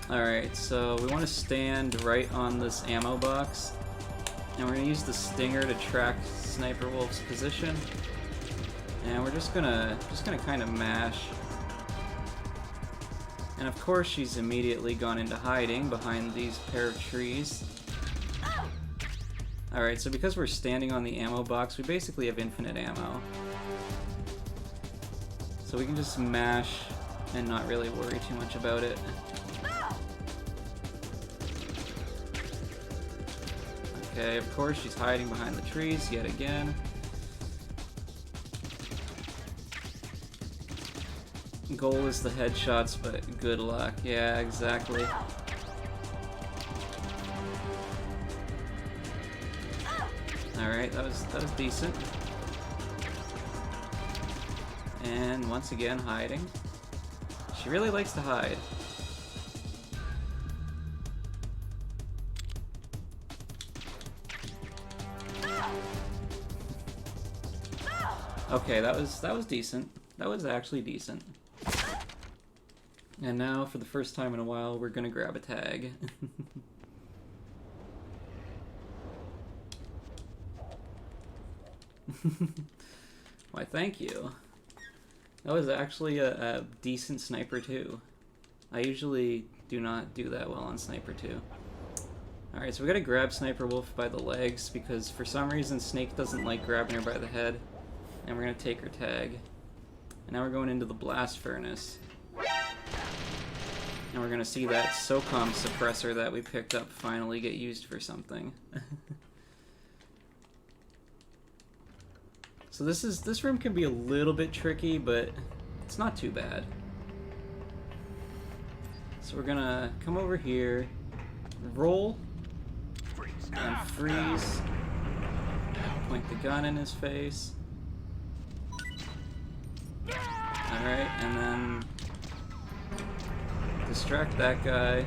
Alright, so we want to stand right on this ammo box, and we're going to use the stinger to track Sniper Wolf's position, and we're just gonna kind of mash. And of course she's immediately gone into hiding behind these pair of trees. Alright, so because we're standing on the ammo box, we basically have infinite ammo. So we can just mash and not really worry too much about it. Okay, of course she's hiding behind the trees yet again. Goal is the headshots, but good luck. Yeah, exactly. Alright, that was decent. And once again, hiding. She really likes to hide. Okay, that was decent. That was actually decent. And now, for the first time in a while, we're gonna grab a tag. Why, thank you. That was actually a decent sniper too. I usually do not do that well on Sniper 2. Alright, so we gotta grab Sniper Wolf by the legs, because for some reason Snake doesn't like grabbing her by the head. And we're gonna take her tag. And now we're going into the blast furnace. And we're gonna see that SOCOM suppressor that we picked up finally get used for something. So this room can be a little bit tricky, but it's not too bad. So we're gonna come over here, roll, and freeze. Point the gun in his face. Alright, and then distract that guy.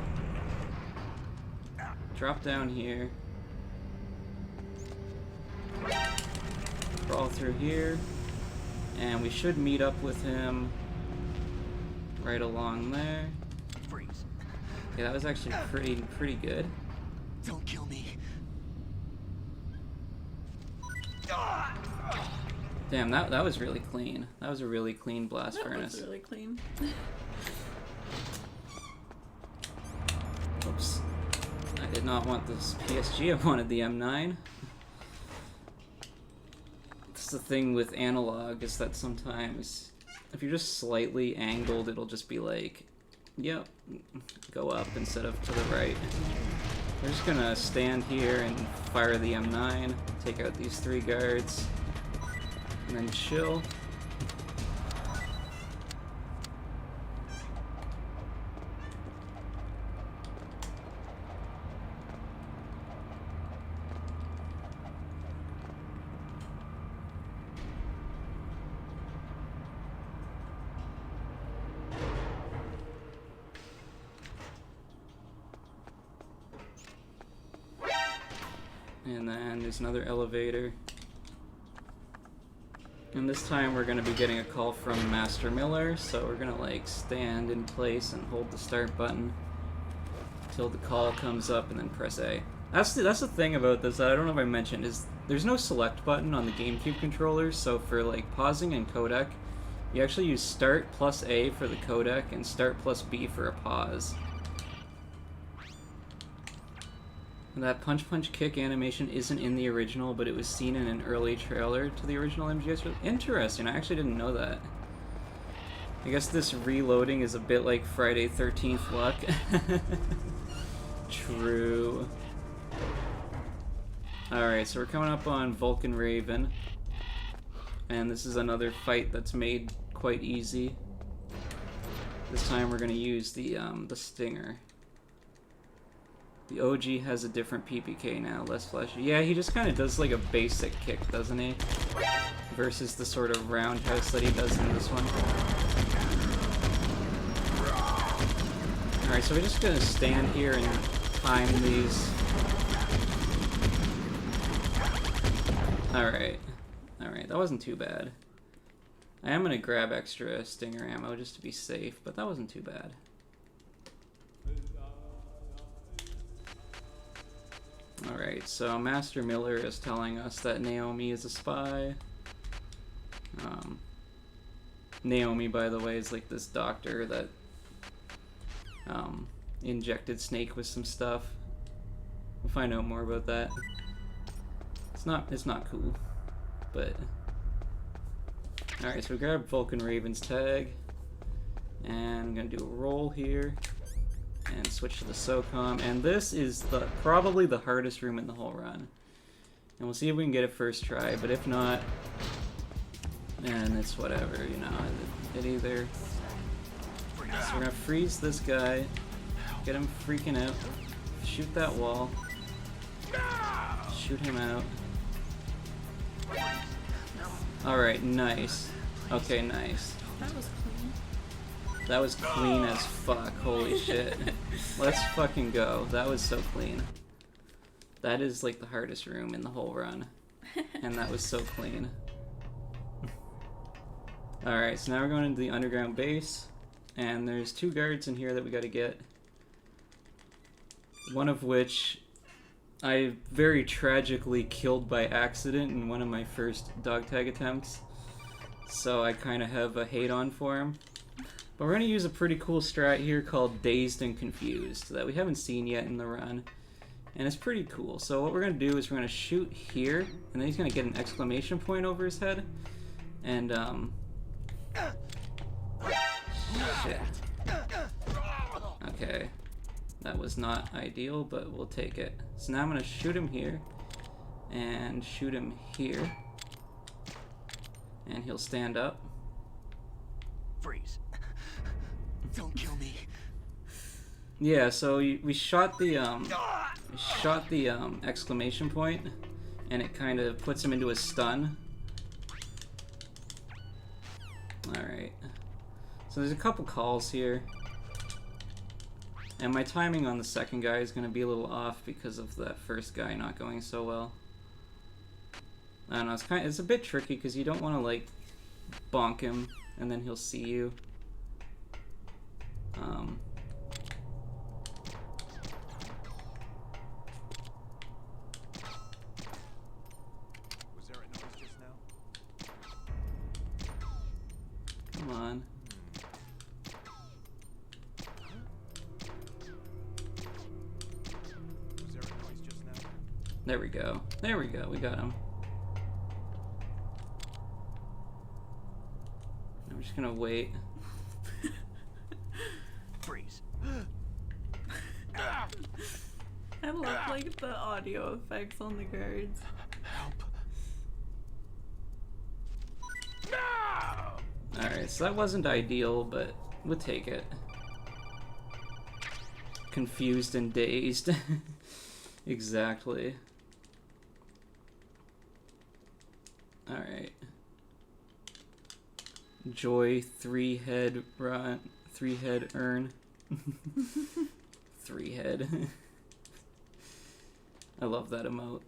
Drop down here. Crawl through here. And we should meet up with him right along there. Yeah, that was actually pretty good. Don't kill me. Damn, that was really clean. That was a really clean blast furnace. That was really clean. Oops. I did not want this PSG, I wanted the M9. That's the thing with analog, is that sometimes if you're just slightly angled, it'll just be like, yep, go up instead of to the right. We're just gonna stand here and fire the M9, take out these 3 guards, and then chill. And then there's another elevator. And this time we're going to be getting a call from Master Miller, so we're going to like stand in place and hold the start button until the call comes up and then press A. That's the thing about this that I don't know if I mentioned, is there's no select button on the GameCube controllers, so for like pausing and codec, you actually use start plus A for the codec and start plus B for a pause. That punch kick animation isn't in the original, but it was seen in an early trailer to the original MGS. Interesting, I actually didn't know that. I guess this reloading is a bit like Friday 13th luck. True. Alright, so we're coming up on Vulcan Raven. And this is another fight that's made quite easy. This time we're going to use the Stinger. The OG has a different PPK now, less flashy. Yeah, he just kind of does like a basic kick, doesn't he? Versus the sort of roundhouse that he does in this one. Alright, so we're just gonna stand here and time these. Alright. Alright, that wasn't too bad. I am gonna grab extra Stinger ammo just to be safe, but that wasn't too bad. Alright, so Master Miller is telling us that Naomi is a spy. Naomi, by the way, is like this doctor that injected Snake with some stuff. We'll find out more about that. It's not cool, but... Alright, so we grab Vulcan Raven's tag, and I'm gonna do a roll here. And switch to the SOCOM, and this is probably the hardest room in the whole run. And we'll see if we can get it first try, but if not, then it's whatever, you know, it either... So we're gonna freeze this guy, get him freaking out, shoot that wall, shoot him out. Alright, nice. Okay, nice. That was clean. That was clean as fuck, holy shit. Let's fucking go. That was so clean. That is like the hardest room in the whole run. And that was so clean. Alright, so now we're going into the underground base. And there's 2 guards in here that we gotta get. One of which I very tragically killed by accident in one of my first dog tag attempts. so I kind of have a hate on for him. But we're going to use a pretty cool strat here called Dazed and Confused that we haven't seen yet in the run. And it's pretty cool. So what we're going to do is we're going to shoot here, and then he's going to get an exclamation point over his head. And, shit. Okay. That was not ideal, but we'll take it. So now I'm going to shoot him here, and shoot him here. And he'll stand up. Freeze. Don't kill me. Yeah, so we shot the exclamation point, and it kind of puts him into a stun. Alright. So there's a couple calls here. And my timing on the second guy is going to be a little off because of that first guy not going so well. I don't know, it's a bit tricky because you don't want to like bonk him and then he'll see you. Was there a noise just now? Come on. Was there a noise just now? There we go. There we go. We got him. I'm just gonna wait. Freeze. I love like the audio effects on the guards. Help. Alright, so that wasn't ideal, but we'll take it. Confused and dazed. Exactly. Alright. Joy, 3-head run, 3-head earn. 3-head. I love that emote.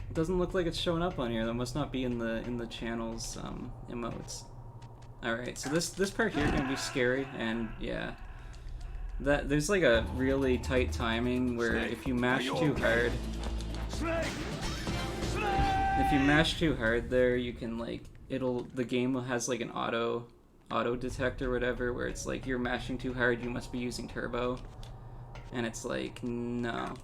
It doesn't look like it's showing up on here. That must not be in the channel's emotes. Alright, so this part here is gonna be scary, and yeah. There's like a really tight timing where if you mash too hard, if you mash too hard there, you can like the game has like an auto detect or whatever where it's like you're mashing too hard, you must be using turbo, and it's like no.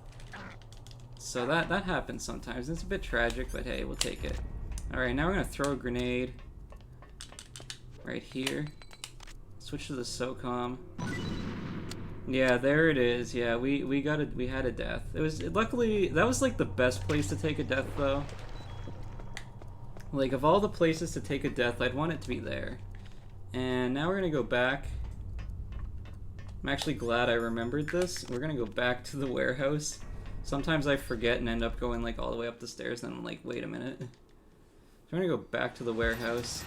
So that happens sometimes. It's a bit tragic, but hey, we'll take it. All right, now we're gonna throw a grenade right here. Switch to the SOCOM. Yeah, there it is. Yeah, we had a death. Luckily that was like the best place to take a death though. Like of all the places to take a death, I'd want it to be there. And now we're gonna go back. I'm actually glad I remembered this. We're gonna go back to the warehouse. Sometimes I forget and end up going like all the way up the stairs, and I'm like, wait a minute. So we're gonna go back to the warehouse.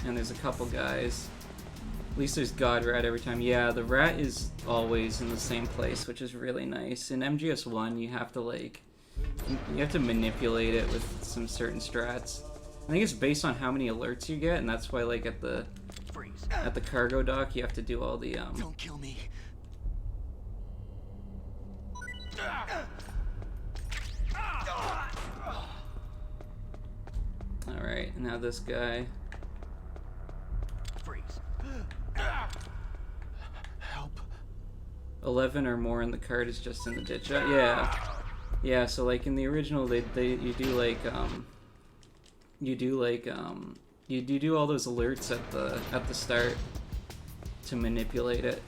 And there's a couple guys. At least there's God Rat every time. Yeah, the rat is always in the same place, which is really nice. In MGS 1, you have to like, you have to manipulate it with some certain strats. I think it's based on how many alerts you get, and that's why like at the cargo dock you have to do all the Don't kill me. All right, now this guy. Freeze. Help. 11 or more in the cart is just in the ditch. Yeah. So like in the original, you do all those alerts at the start to manipulate it.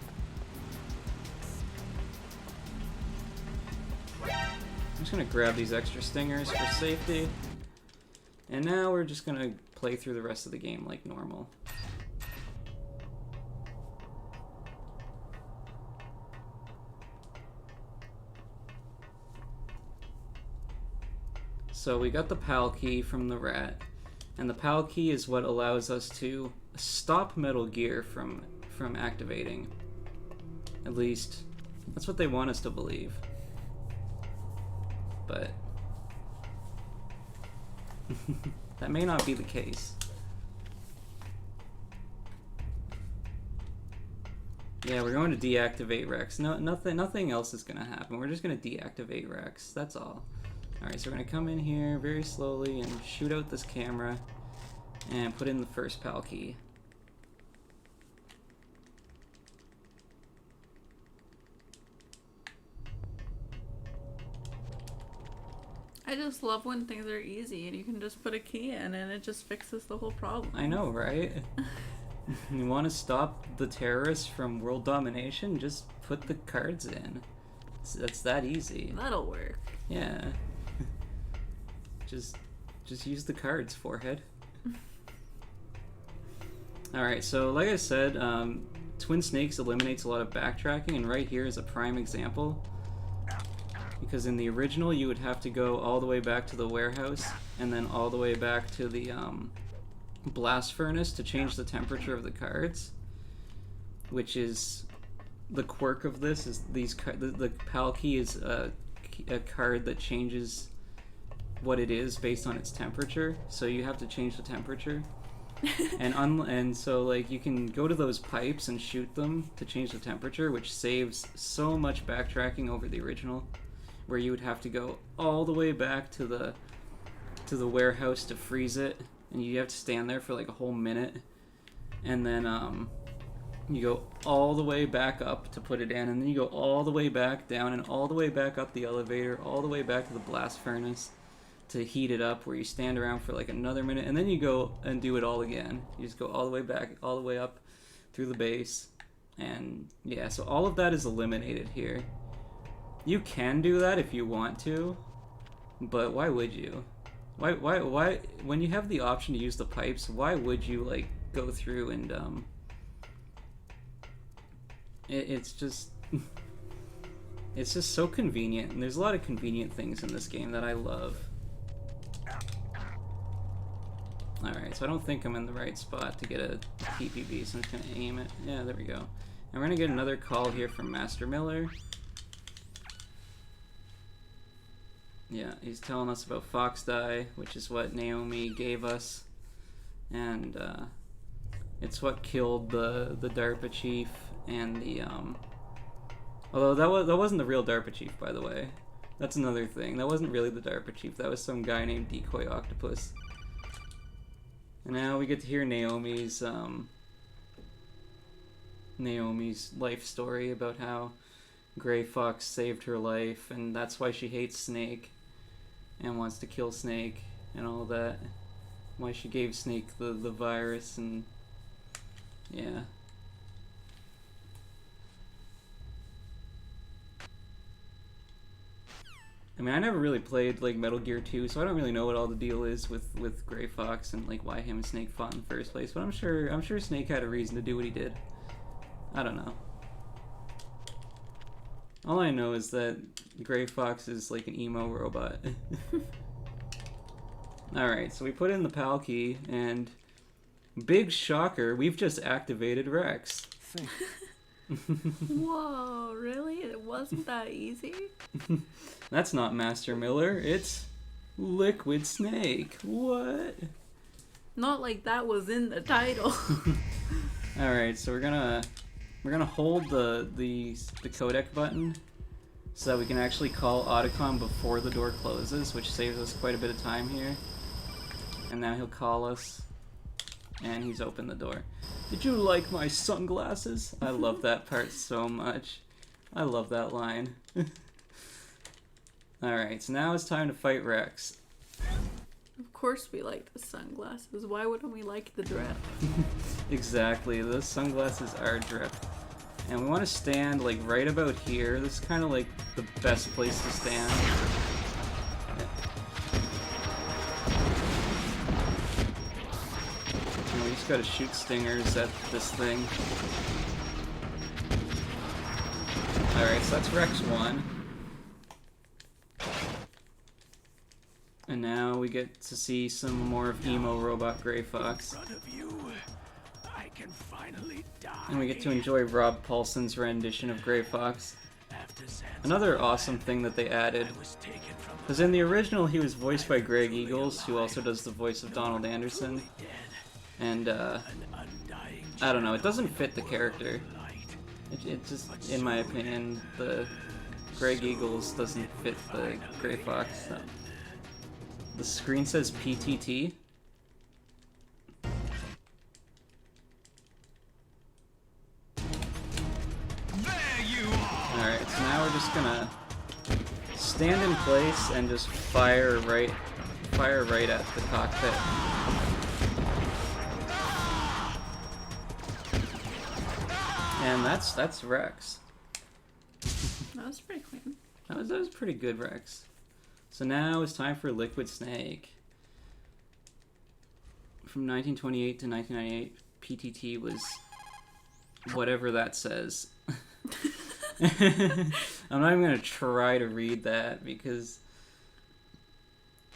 I'm just gonna grab these extra stingers for safety, and now we're just gonna play through the rest of the game like normal. So we got the PAL key from the rat, and the PAL key is what allows us to stop Metal Gear from activating. At least, that's what they want us to believe. But that may not be the case. Yeah, we're going to deactivate Rex. Nothing else is gonna happen. We're just gonna deactivate Rex. That's all. Alright, so we're gonna come in here very slowly and shoot out this camera and put in the first PAL key. I just love when things are easy and you can just put a key in and it just fixes the whole problem. I know, right? You want to stop the terrorists from world domination? Just put the cards in. It's that easy. That'll work. Yeah. Just use the cards, forehead. Alright, so like I said, Twin Snakes eliminates a lot of backtracking, and right here is a prime example. Because in the original, you would have to go all the way back to the warehouse, and then all the way back to the blast furnace to change the temperature of the cards. Which is the quirk of this, is the PAL key is a card that changes what it is based on its temperature, so you have to change the temperature. And so like you can go to those pipes and shoot them to change the temperature, which saves so much backtracking over the original, where you would have to go all the way back to the warehouse to freeze it, and you have to stand there for like a whole minute, and then you go all the way back up to put it in, and then you go all the way back down and all the way back up the elevator, all the way back to the blast furnace to heat it up, where you stand around for like another minute, and then you go and do it all again. You just go all the way back, all the way up through the base, and yeah, so all of that is eliminated here. You can do that if you want to, but why would you? Why, when you have the option to use the pipes, why would you like go through and it's just it's just so convenient, and there's a lot of convenient things in this game that I love. Alright, so I don't think I'm in the right spot to get a TPB, so I'm just gonna aim it. Yeah, there we go. And we're gonna get another call here from Master Miller. Yeah, he's telling us about Fox Die, which is what Naomi gave us. And it's what killed the DARPA chief and the although that wasn't the real DARPA chief, by the way. That's another thing. That wasn't really the DARPA chief. That was some guy named Decoy Octopus. And now we get to hear Naomi's life story about how Gray Fox saved her life, and that's why she hates Snake and wants to kill Snake and all that. Why she gave Snake the virus, and yeah. I mean, I never really played like Metal Gear 2, so I don't really know what all the deal is with Gray Fox and like why him and Snake fought in the first place. But I'm sure Snake had a reason to do what he did. I don't know. All I know is that Gray Fox is like an emo robot. Alright, so we put in the PAL key, and big shocker, we've just activated Rex. Whoa, really? It wasn't that easy? That's not Master Miller, it's Liquid Snake. What? Not like that was in the title. Alright, so we're gonna hold the codec button so that we can actually call Otacon before the door closes, which saves us quite a bit of time here. And now he'll call us, and he's opened the door. Did you like my sunglasses? I love that part so much. I love that line. Alright, so now it's time to fight Rex. Of course we like the sunglasses. Why wouldn't we like the drip? Exactly, those sunglasses are drip. And we want to stand like right about here. This is kind of like the best place to stand. And we just gotta shoot stingers at this thing. Alright, so that's Rex 1. And now we get to see some more of emo robot Gray Fox. In front of you, I can finally die. And we get to enjoy Rob Paulson's rendition of Gray Fox. After Sans Another awesome thing that they added, I was taken from because in the original he was voiced by Greg Eagles, who also does the voice of Donald Anderson. dead, And an undying I don't know, it doesn't fit the character. light. It just, in my opinion, the Greg Eagles doesn't fit the Gray Fox. So. The screen says PTT. Alright, so now we're just gonna stand in place and just fire right at the cockpit. And that's Rex. That was pretty clean. That was pretty good, Rex. So now it's time for Liquid Snake. From 1928 to 1998, PTT was whatever that says. I'm not even gonna try to read that because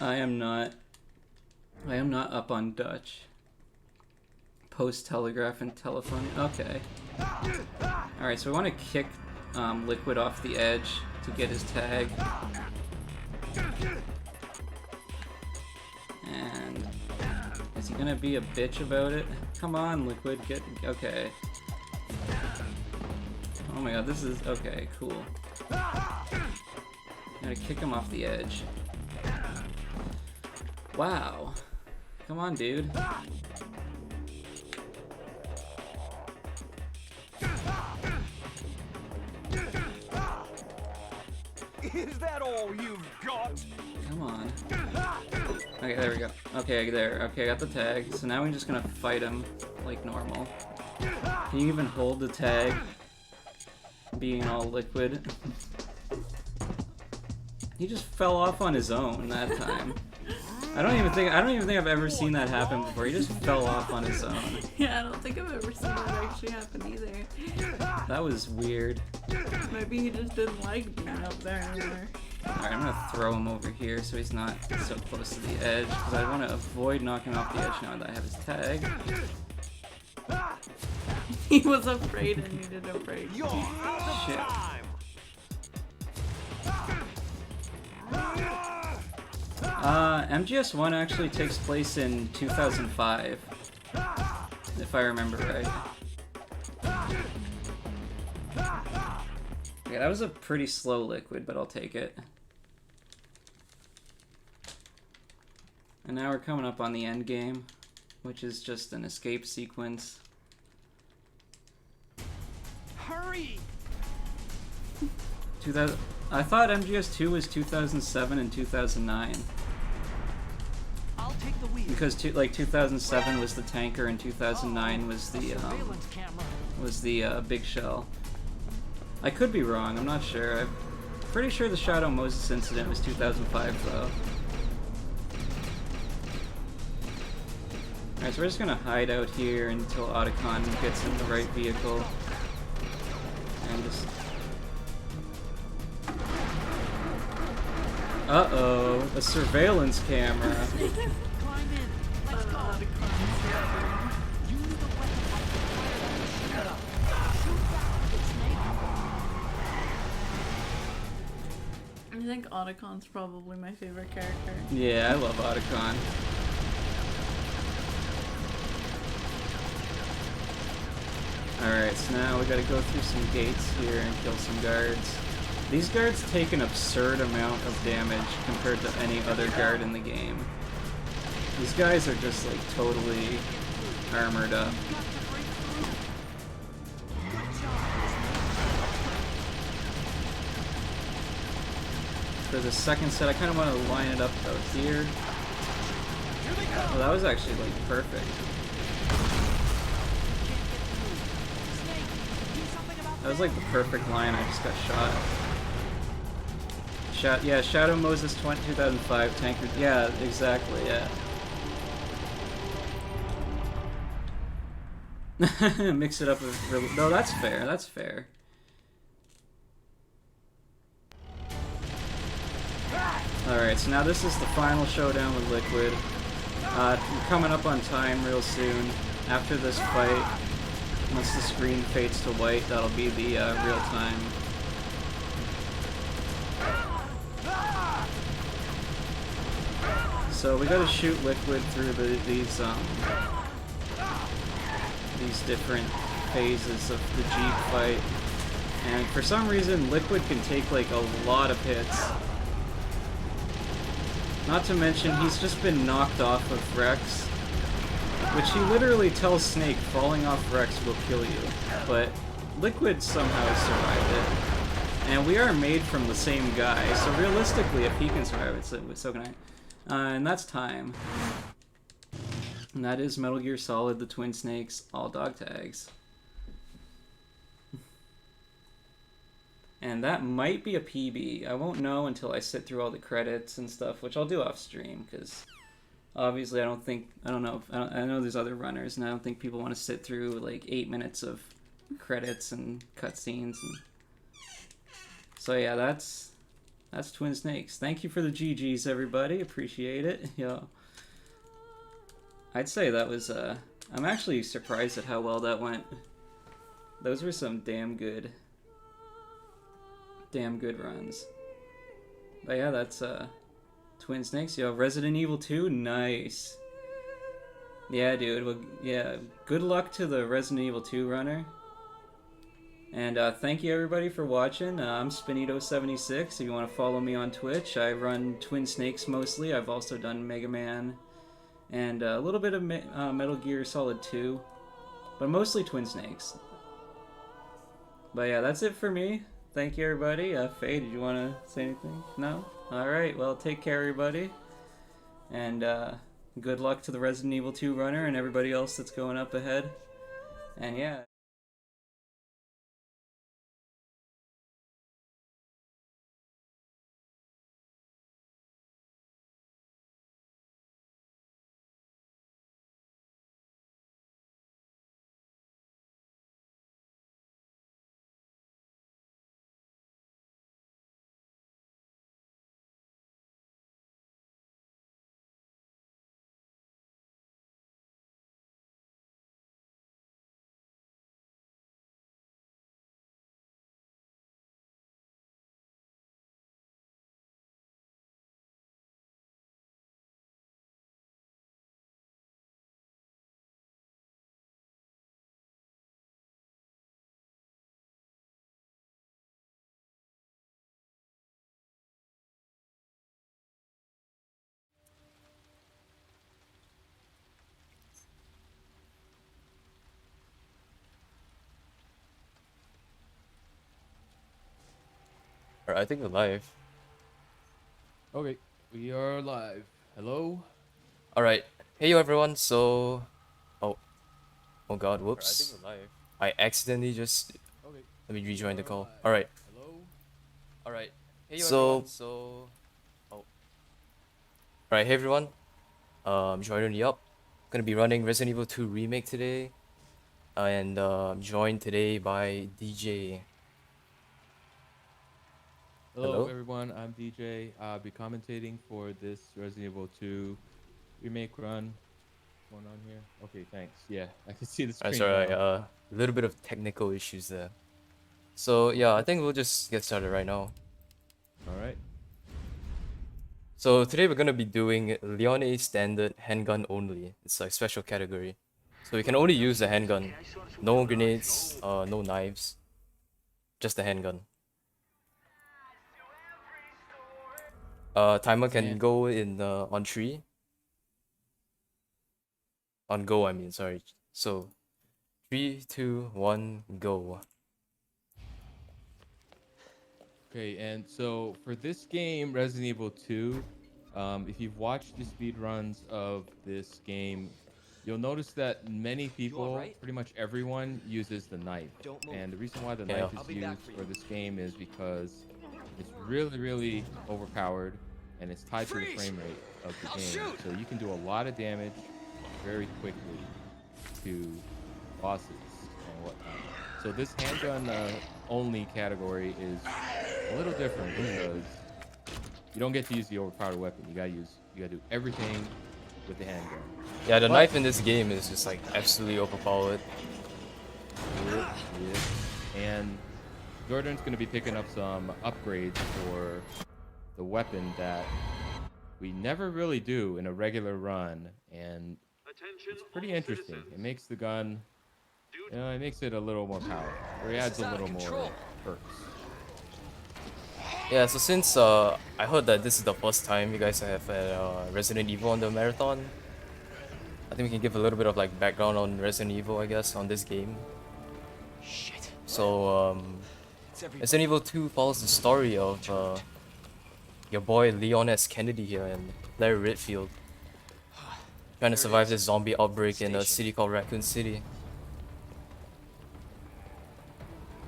I am not up on Dutch. Post telegraph and telephone. Okay. Alright, so we want to kick Liquid off the edge to get his tag. And is he gonna be a bitch about it? Come on, Liquid, get okay. Oh my god, this is okay, cool. Gotta kick him off the edge. Wow. Come on, dude. Is that all you've got? Come on. Okay, there we go. Okay, there. Okay, I got the tag. So now we're just gonna fight him like normal. Can you even hold the tag? Being all liquid. He just fell off on his own that time. I don't even think I've ever seen that happen before. He just fell off on his own. Yeah, I don't think I've ever seen that actually happen either. That was weird. Maybe he just didn't like being up there anymore. Alright, I'm gonna throw him over here so he's not so close to the edge, because I want to avoid knocking him off the edge now that I have his tag. He was afraid and needed a break. You're out of Shit. time. MGS 1 actually takes place in 2005, if I remember right. Yeah, that was a pretty slow Liquid, but I'll take it. And now we're coming up on the end game, which is just an escape sequence. Hurry! 2000. I thought MGS 2 was 2007 and 2009. I'll take the wheel. Because like 2007 was the tanker and 2009 was Surveillance camera. the big shell. I could be wrong. I'm not sure. I'm pretty sure the Shadow Moses incident was 2005 though. Alright, so we're just gonna hide out here until Otacon gets in the right vehicle. And just... Uh-oh, a surveillance camera. Climb in. Let's go. You need the weapon. Shut up. Shoot that, Snake. I think Otacon's probably my favorite character. Yeah, I love Otacon. Alright, so now we gotta go through some gates here and kill some guards. These guards take an absurd amount of damage compared to any other guard in the game. These guys are just like totally armored up. For the second set, I kind of want to line it up out here. Oh, that was actually like perfect. That was like the perfect line. I just got shot. Yeah, Shadow Moses 2005 tanker. Yeah, exactly. Yeah. Mix it up with. No, that's fair. That's fair. Alright, so now this is the final showdown with Liquid. We're coming up on time real soon. After this fight, once the screen fades to white, that'll be the real time. So we gotta shoot Liquid through these different phases of the Jeep fight. And for some reason, Liquid can take like a lot of hits. Not to mention, he's just been knocked off of Rex, which he literally tells Snake falling off Rex will kill you, but Liquid somehow survived it. And we are made from the same guy, so realistically, if he can survive it, so can I. And that's time. And that is Metal Gear Solid, the Twin Snakes, all dog tags. And that might be a PB. I won't know until I sit through all the credits and stuff, which I'll do off stream, because obviously I know there's other runners, and I don't think people want to sit through like 8 minutes of credits and cutscenes. And so yeah, that's Twin Snakes. Thank you for the GGs, everybody. Appreciate it. Yeah. I'd say that was, I'm actually surprised at how well that went. Those were some damn good runs. But yeah, that's, Twin Snakes. Yo, Resident Evil 2, nice. Yeah, dude, well, yeah, good luck to the Resident Evil 2 runner. And, thank you everybody for watching. I'm spenita76. If you want to follow me on Twitch, I run Twin Snakes mostly. I've also done Mega Man and a little bit of Metal Gear Solid 2, but mostly Twin Snakes. But yeah, that's it for me. Thank you, everybody. Faye, did you want to say anything? No? Alright, well, take care, everybody. And good luck to the Resident Evil 2 runner and everybody else that's going up ahead. And yeah. Alright, I think we're live. Okay, we are live. Hello? Alright. Hey yo everyone, so oh god, whoops. I think we're live. I accidentally just Okay. let me rejoin the we are call. live. Alright. Hello? Alright. Hey yo So- everyone, Alright, hey everyone. I'm joining you up. Gonna be running Resident Evil 2 Remake today. And I'm joined today by DJ. Hello, Hello? everyone. I'm DJ. I'll be commentating for this Resident Evil 2 remake run. What's going on here? Okay, thanks. Yeah, I can see the screen. Sorry, now. a little bit of technical issues there. So yeah, I think we'll just get started right now. All right. So today we're gonna be doing Leone standard handgun only. It's like special category. So we can only use the handgun. No grenades, no knives. Just the handgun. Timer can Yeah. go in on 3. On go, I mean, sorry. So 3, 2, 1, go. Okay, and so for this game, Resident Evil 2, if you've watched the speedruns of this game, you'll notice that many people, pretty much everyone, uses the knife. And the reason why the Yeah. knife is used for this game is because it's really, really overpowered, and it's tied to the frame rate of the game. So you can do a lot of damage very quickly to bosses and whatnot. So this handgun only category is a little different because you don't get to use the overpowered weapon. You gotta do everything with the handgun. Yeah, the But- knife in this game is just like absolutely overpowered. Yeah. And Jordan's gonna be picking up some upgrades for the weapon that we never really do in a regular run, and it's pretty interesting. It makes the gun, it makes it a little more powerful, or it adds a little more perks. Yeah, so since I heard that this is the first time you guys have Resident Evil on the marathon, I think we can give a little bit of like background on Resident Evil, I guess, on this game. Shit. So It's everybody. Resident Evil 2 follows the story of your boy Leon S. Kennedy here and Larry Redfield trying to There it survive is. this zombie outbreak in a Station. city called Raccoon City.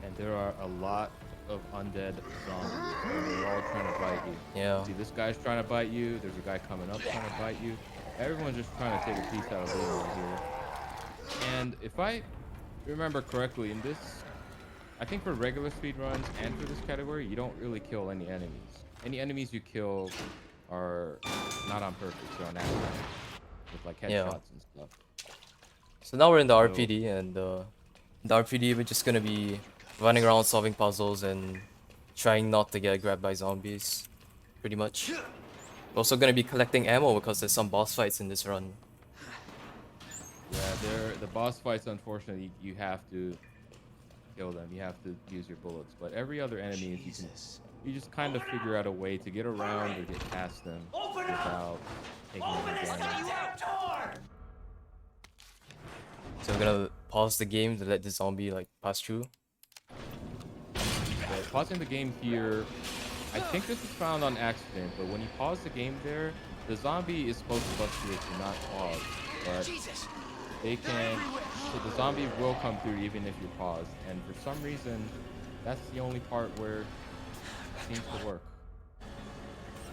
And there are a lot of undead zombies, and they're all trying to bite you. Yeah. See, this guy's trying to bite you. There's a guy coming up trying to bite you. Everyone's just trying to take a piece out of Leon here. And if I remember correctly, in this, I think for regular speedruns and for this category, you don't really kill any enemies. Any enemies you kill are not on purpose, they're on accident. With like headshots Yeah. and stuff. So now we're in the So- RPD, and in the RPD we're just gonna be running around solving puzzles and trying not to get grabbed by zombies, pretty much. We're also gonna be collecting ammo because there's some boss fights in this run. Yeah, the boss fights, unfortunately, you have to kill them. You have to use your bullets. But every other enemy, you just kind of figure out a way to get around or get past them without taking any damage. So we're gonna pause the game to let the zombie like pass through. But pausing the game here, I think this is found on accident, but when you pause the game there, the zombie is supposed to bust through it to not pause. But they can, so the zombie will come through even if you pause. And for some reason, that's the only part where it seems to work.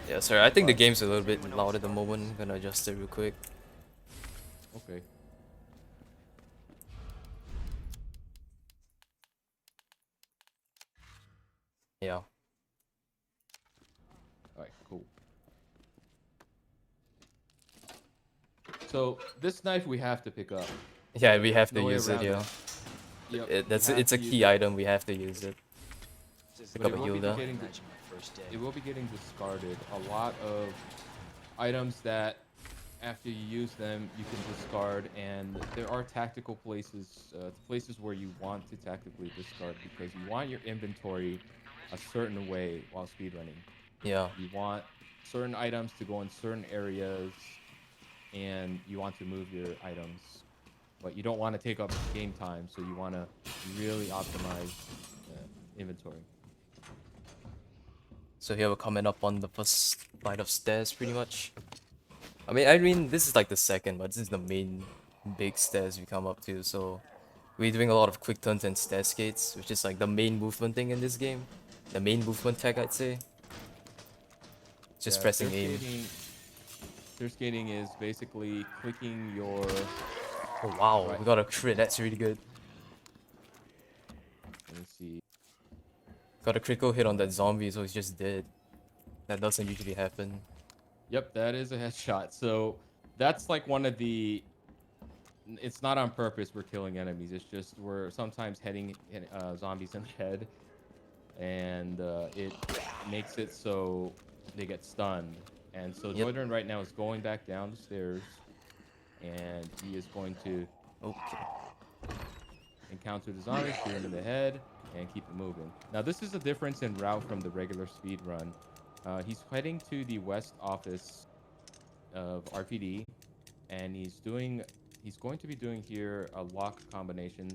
Yeah, sorry, I think the game's a little bit loud at the moment. I'm gonna adjust it real quick. Okay. Yeah. Alright, cool. So this knife we have to pick up. Yeah, we have to No way use it, around yeah. Yep, It's we have a to use key it. item, we have to use it. Pick But up a heal there. It will be getting discarded. A lot of items that after you use them you can discard, and there are tactical places, places where you want to tactically discard because you want your inventory a certain way while speedrunning. Yeah. You want certain items to go in certain areas, and you want to move your items, but you don't want to take up game time, so you want to really optimize inventory. So here we're coming up on the first flight of stairs, pretty much. I mean, this is like the second, but this is the main big stairs we come up to. So we're doing a lot of quick turns and stair skates, which is like the main movement thing in this game. The main movement tech, I'd say. Just Yeah, pressing aim. Stair skating is basically clicking your. Oh wow, Right. we got a crit. That's really good. Let me see. Got a critical hit on that zombie, so he's just dead. That doesn't usually happen. Yep, that is a headshot. So that's like one of the. It's not on purpose we're killing enemies. It's just we're sometimes hitting zombies in the head, and it makes it so they get stunned. And so Yep. Joydern right now is going back down the stairs, and he is going to Okay. encounter the zombies, shoot him in the head, and keep it moving. Now this is a difference in route from the regular speed run. He's heading to the west office of RPD, and he's going to be doing here a lock combination